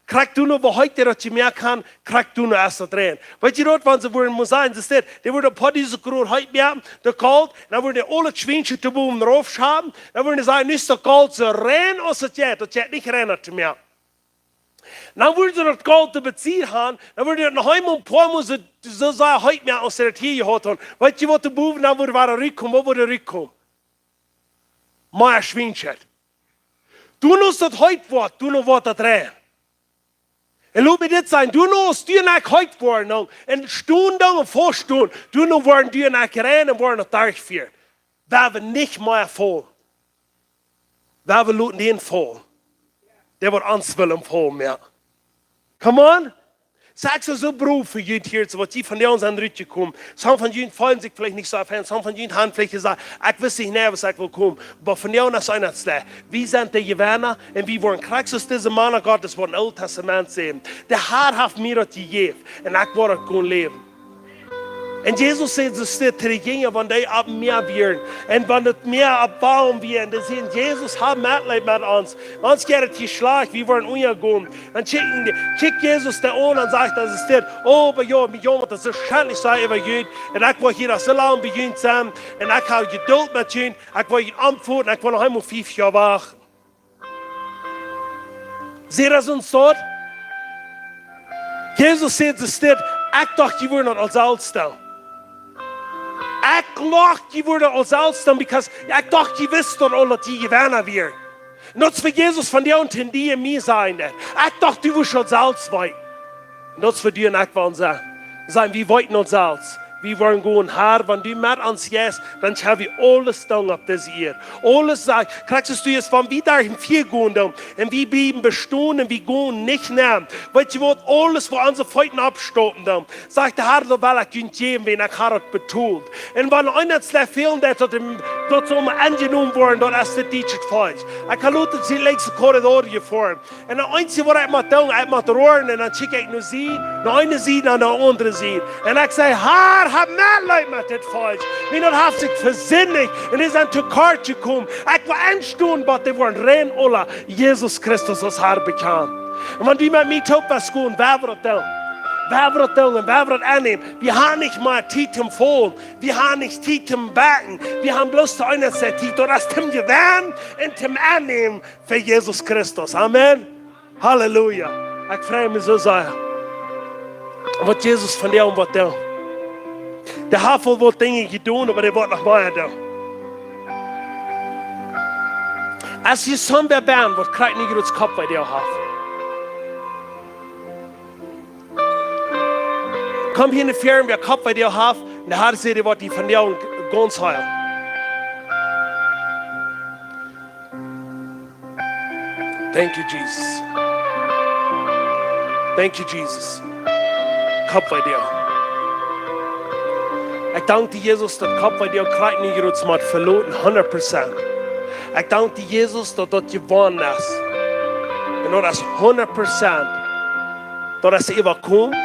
Kriegst du nur, wo heute das je mehr kann, kriegst du nur erst da drin. Weißt du, dort, wenn sie wollen, muss sein, das steht, die würden ein paar diese Grund heute mehr, der Gold, dann würden die alle Schwänchen zu oben raufschaben, dann würden die sagen, nicht das Gold so rein, als es jetzt nicht rein mehr. Dann würden sie das Gold beziehen haben, dann würden die noch einmal ein paar Mal so sagen, heute mehr, als sie das hier gehabt haben. Weißt du, was die Buben, dann würde er rückkommen, wo würde er rückkommen? Mehr Schwänchen. Du musst das heute was, du noch was da drin. Und lass mich das sagen, du noch die nicht heute worden, und Stunden und Vorstunden, du noch wollen die nicht rein und wollen noch durchführen. Wer wir nicht mehr voll. Wer wir lassen den voll. Der wird uns willen voll mehr. Come on. Sagst du so Beruf für jeden hier, was die von uns an Rütje kommen. Some von ihnen freuen sich vielleicht nicht so auf, some von ihnen haben vielleicht gesagt, ich weiß nicht, was ich will kommen. Aber von ihnen ist eines da. Wir sind die Gewinner und wir wollen Christus, diese Mann Gottes, von dem Alten Testament sehen. Der Herr hat mir das gegeben und ich werde gut leben. Und Jesus sagt, es steht, die Dinge, wenn die ab mir werden und wenn das Meer abbauen werden, dann sehen, Jesus hat Mitleid mit uns. Wenn uns geht es geschlagen, wir wollen umgehen. Dann schickt Jesus da an und sagt, dass es steht, oh, aber ja, mir jemand, das ist schädlich sein über Jüd. Und ich will hier so lange bei Jüd sein. Und ich habe Geduld mit Jüd. Ich will Jüd antworten. Ich will noch einmal 5 Jahre warten. Seht ihr uns dort? Jesus sagt, es steht, ich dachte, die würden als Altstellen. Ich dachte, die würden als Altstellen, because ich dachte, die wissen doch alle, die gewinnen werden. Nutz für Jesus von dir und in dir mir sein. Ich dachte, du wirst schon Salz weiten. Nutz für dir und ich wollen sein. Wir weiten uns Salz. Wir wollen gehen, Herr, wenn du mit uns gehst, dann haben wir alles tun auf das hier. Alles sagen, kriegst du jetzt, wenn wir da in 4 gehen, und wir bleiben bestehen und wir gehen nicht nehmen. Weißt du, alles, was unsere Feuten abstoppen, sagt der Herr, so will ich geben, wenn ich das betont. Und wenn einer zu fehlen, dort so angenommen worden, dort ist das nicht falsch. Ich kann Leute sie links Korridor hier vor. Und das Einzige, was ich mache, ich mache rohren, und dann schicke ich nur sie, eine Seite und eine andere Seite. Und ich sage, Herr, hab mehr Leute mit das falsch. Wir haben sich versinnigt und die sind zu kort gekommen. Ich war einstehen, aber die waren rein alle Jesus Christus als Herr bekannt. Und wenn die mit mir tun, was gehen, wer wird das tun? Wer wird das tun und wer wird das annehmen? Wir haben nicht mal Zeit zum Fallen. Wir haben nicht Zeit zum Backen. Wir haben bloß die eine Zeit, das zum Gewähren und zum Annehmen für Jesus Christus. Amen. Halleluja. Ich freue mich so sehr. Was Jesus von dir und was der. Der Havel wird Dinge getan, aber der wird noch mehr tun. Als je zo'n bij bent, wat krijgt niet het kop bij jou af. Kom hier in de firm, bij kop bij jou af, en de Herr zegt, wat die van jou ganz heil. Thank you, Jesus. Thank you, Jesus. Kop bij jou. Ik dank die Jezus dat kop bij jou krijgt niet het maar verloren 100%. Ik dank die Jezus dat dat gewonnen is. En dat is 100%. Dat is even komt.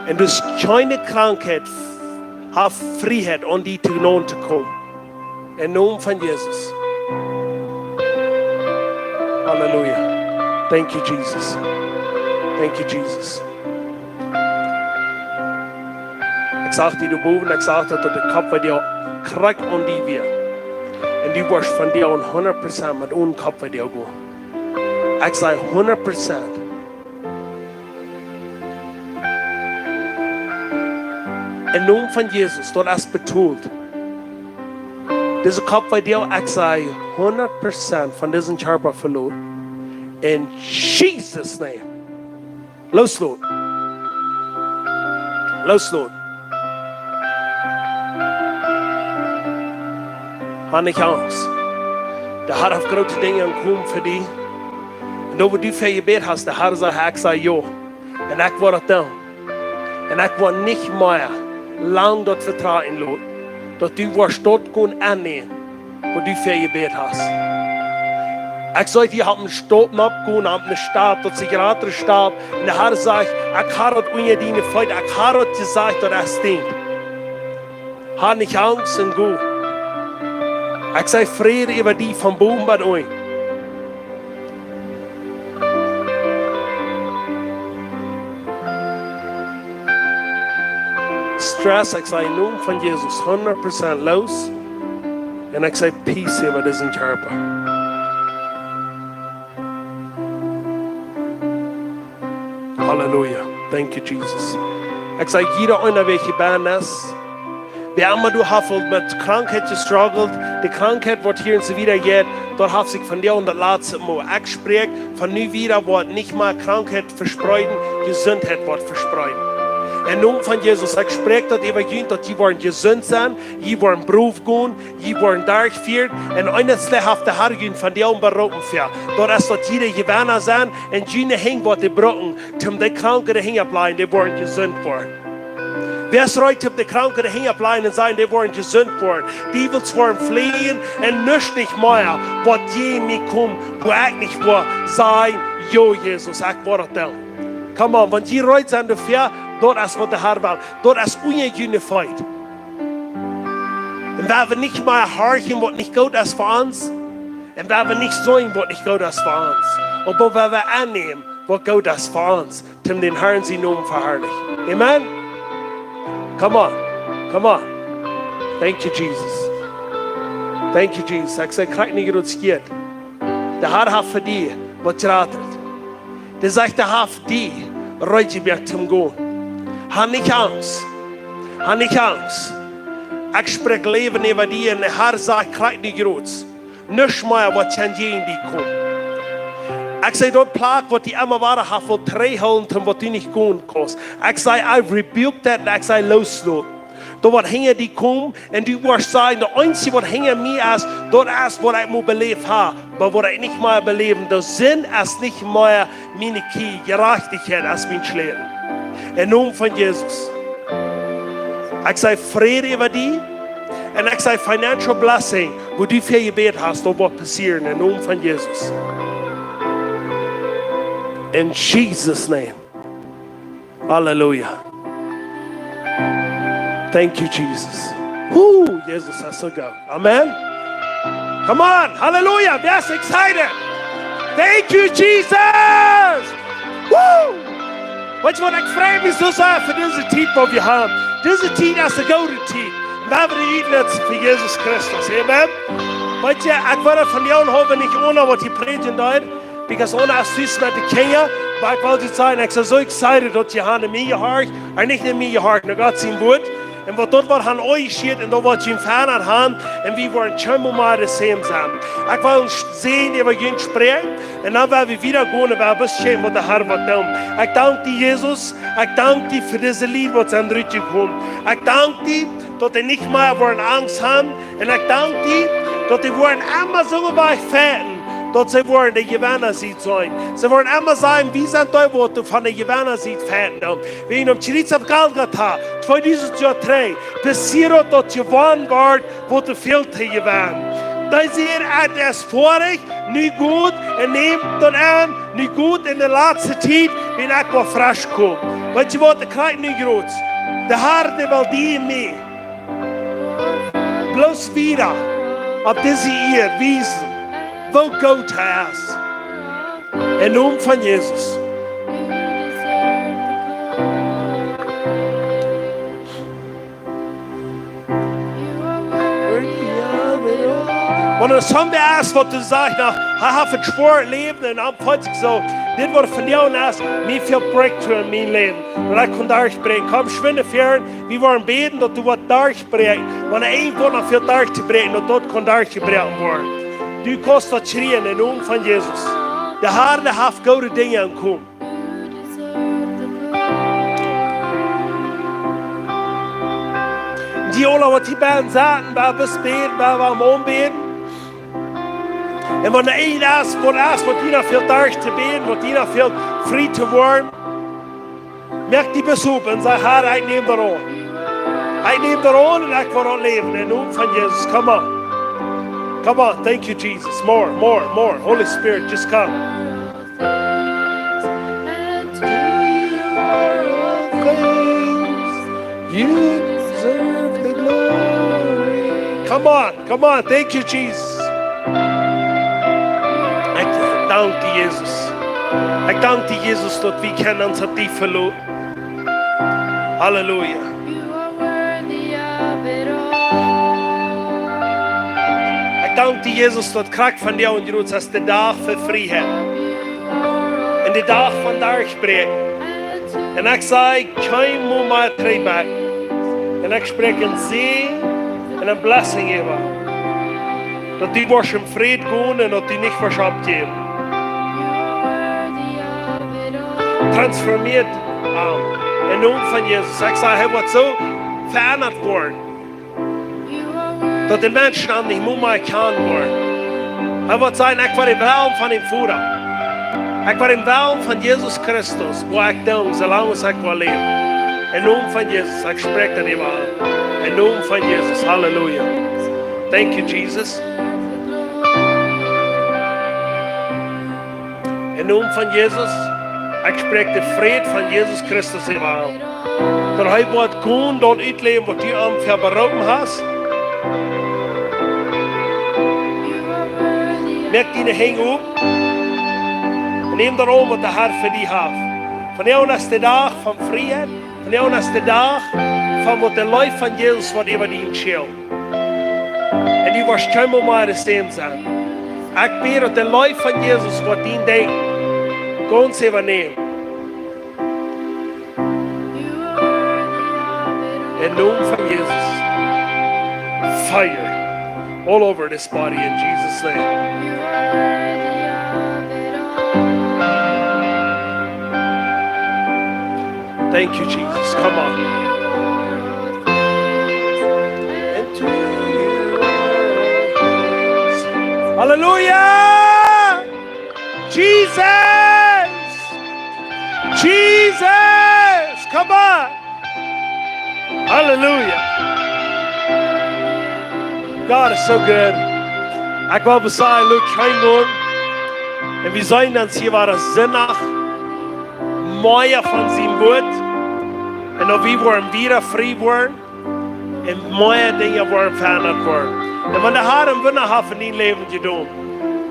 En dus keine krankheid heeft vrijheid om die tegemoet te komen. In naam van Jezus. Halleluja. Thank you, Jesus. Thank you, Jesus. Ik zag die boven, ik zag dat de kop bij jou krijgt om die weer. En die wordt van jou 100% met een kop bij jou gaan. Ik zei 100%. In naam van Jezus, dat is bedoeld. Deze kop bij jou, ik zei 100% van deze körper verloren. In Jesus' name. Losloot. Losloot. Har nicht Angst. Der Herr hat große Dinge gekommen für dich. Und ob du für ihr Bett hast, der Herr sagt, ich sage ja. Und ich war da. Und ich war nicht mehr lang dort vertrauen lassen, dass du wirst dort gehen annehmen, wo du für ihr Bett hast. Ich sollte hier einen Stab abgehen, einen Stab, dort Zigarette Stab. Und der Herr sagt, ich habe unter deine Freude, ich habe gesagt, dass es dient. Hab nicht Angst und gut. Ich sage Friede über die vom Boden bei euch. Stress, ich sage nun von Jesus 100% los. Und ich sage Peace über diesen Körper. Halleluja. Thank you, Jesus. Ich sage jeder einer, welche Band ist. Wer immer du hast mit Krankheit gestruggelt, die Krankheit wird hier und so wieder geht, dort hast sich von dir und der letzte Mal. Ich spreche von nie wieder, wird nicht mal Krankheit verspreiten, Gesundheit wird verspreiten. In Namen von Jesus, ich spreche das Evangelium, dass die wollen gesund sein, die wollen Beruf gehen, die wollen durchführen, und eines auf der Herr gehen von dir und berufen für. Dort ist dort jeder Gewinner sein, und jene hängen, was die brauchen, um die Kranken hängen bleiben, die wollen gesund werden. Wer ist heute auf die Kranken hängen bleiben und sagen, die wollen gesund werden? Die will zwar fliehen und nicht mehr, was je mir kommt, wo ich nicht war, sein, jo Jesus, ich war das. Come on, wenn die Leute sind dafür, dort ist was der Herr will, dort ist ununified. Und wenn wir nicht mehr horchen, was nicht gut ist für uns, und wenn wir nicht sagen, was nicht gut ist für uns, aber wenn wir annehmen, was gut ist für uns, um den Herrn sie nun verherrlichen. Amen? Come on, come on. Thank you, Jesus. Thank you, Jesus. Ich sage, krieg nicht, was es geht. Der Herr hat für dich, was ratet. Der sagt, der Herr für dich, Reutjeberg zum Gehen. Hab nicht Angst. Hab nicht Angst. Ich spreche Leben über dich und der Herr sagt, krieg nicht, was. Niks meer wat zijn je die komt. Ik zei dat plaag wat die immer waren heeft voor 300 wat die niet kon kost. Ik zei I rebuke that en ik zei loslaat. Dat wat hingen die komen en die wordt zijn de enige wat hingen mij is dat is wat ik moet beleven ha, maar wat ik niet meer beleven. De zin is niet meer mijn kie, gerechtigheid is mijn leven. In naam van Jezus. Ik zei vrede over die en ik zei financial blessing, wo die voor je bed hast, dat wat passieren in naam van Jezus. In Jesus' name. Hallelujah. Thank you, Jesus. Woo, Jesus, that's so go. Amen. Come on, hallelujah. Yes, excited. Thank you, Jesus. Woo. Weet je wat ik vrij me zo zeggen voor deze tijd wat we hebben? Deze tijd is de gouden tijd. We hebben de tijd voor Jezus Christus. Amen. Weet je, ik wil van jou hopen niet ohne wat je predigen doet. Because ohne is süß met de kinderen. Maar ik wil je zeggen, ik ben zo excited dat je aan mij hart. En niet in mij hart, naar God zijn woord. En wat dat wat aan euch schiet en dat wat je veranderd haben en wie worden schon mal das same sein. Ich will sehen, über ihn sprechen und dann werden wir wieder gehen und werden bisschen was der Herr wird tun. Ich danke dir, Jesus. Ich danke dir für diese Lied, was an Rütje kommt. Ich danke dir, dass die nicht mehr Angst haben und ich danke dir, dass die immer so weit fährten. Dat ze worden de Gewinner ziet zijn. Ze worden immer zijn, wie zijn die wat van de Gewinner ziet fänden. Wie in het Chritz op Golgotha, 2003, passiert dat je gewonnen wordt, wat er veel te gewinnen. Dat is hier, het is vorig, nu goed, en neemt dan aan, nu goed in de laatste tijd, wenn ik wat frisch kom. Weet je wat, de krijgt nu groot. De harde wil die mee. Bloos wieder, op deze eer, wezen. Wo Gott ist. In naam van Jezus. Want soms is wat du zegt, nou, hij heeft een zwaar leven en dan voelt ik zo, dit wordt van jou naast, niet veel breakthrough in mijn leven. Maar ik kon durchbrengen. Kom, schwinde fern, we worden beten dat du wat durchbrengt. Want één wordt nog veel durch te brengen, dat dat kan durchgebrengt worden. Du kannst dat schreien in naam van Jezus. De Herr heeft goede dingen aankomen. Die alle wat die bij zaten, bij we spelen, bij we am aanbeden. En wanneer één is, wat die nog veel dag te beden, wat die nog veel vrij te worden, merkt die bezoek en zegt, Herr, ik neem er aan. Ik neem er aan en ik wil leven in naam van Jezus. Come on. Come on, thank you, Jesus. More, more, more. Holy Spirit, just come. You deserve the glory. Come on, thank you, Jesus. Ik dank die Jezus. Ik dank die Jezus dat we kennen ons op die verloren. Halleluja. Ik dank die Jezus dat kracht van jou en Jezus is de dag voor vrijheid. En de dag van durchbreken. En ik zeg, geen moment terugback. En ik spreek een zegen en een blessing over. Dat die wordt in vrede gaan en dat die niet wordt opgeven. Transformeert in naam van Jezus. Ik zeg, hij wordt zo veranderd worden. Dat de mensen aan die moe kan worden. Hij wordt zeggen, ik word in welm van de Vader. Ik word in welm van Jezus Christus, waar ik doe, zolang ik wil leven. In naam van Jezus, ik spreek dat even aan. In naam van Jezus, halleluja. Thank you, Jesus. In naam van Jezus, ik spreek de vrede van Jezus Christus even aan. Dat hij wordt gewoon dat uitleven wat je aan verberoken hast. Merk die hang op. En neem daarom wat de Heer voor die heeft. Van jou is de dag van vrijheid. Van jou is de dag van wat de life van Jezus wordt over die schil. En die wordt helemaal maar de stem zijn. Ik bid dat de life van Jezus wordt die denk. Ganz overnemen. In naam van Jezus. Fire. all over this body in Jesus' name. You're worthy of it all. Thank you, Jesus. Come on. And to you are praise. Hallelujah! Jesus! Jesus! Come on! Hallelujah! God is so good. Ik wil bezaaien, leuk geen doen. En we zijn dan hier waar het zinnig, mooier van zijn woord. En dat we worden weer vrij worden. En mooie dingen worden veranderd worden. En wanneer de Heer een winnaar heeft in je leven gedaan.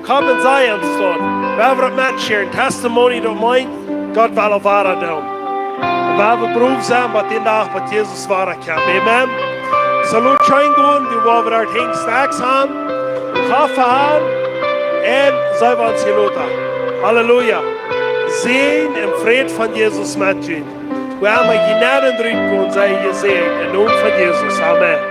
Kom en zei ons dat. We hebben het met je een testimony dat mij God wil op waarde doen. En we hebben proef zijn wat die dag met Jezus waarde kan. Amen. Salut schijn gaan, we wollen daar heen straks gaan. Kaffee haben und sei wir uns geloten. Halleluja. Sehen im Fried von Jesus mit dir. Wir haben Gnade und Rücken und sei gesehen. Im Namen von Jesus. Amen.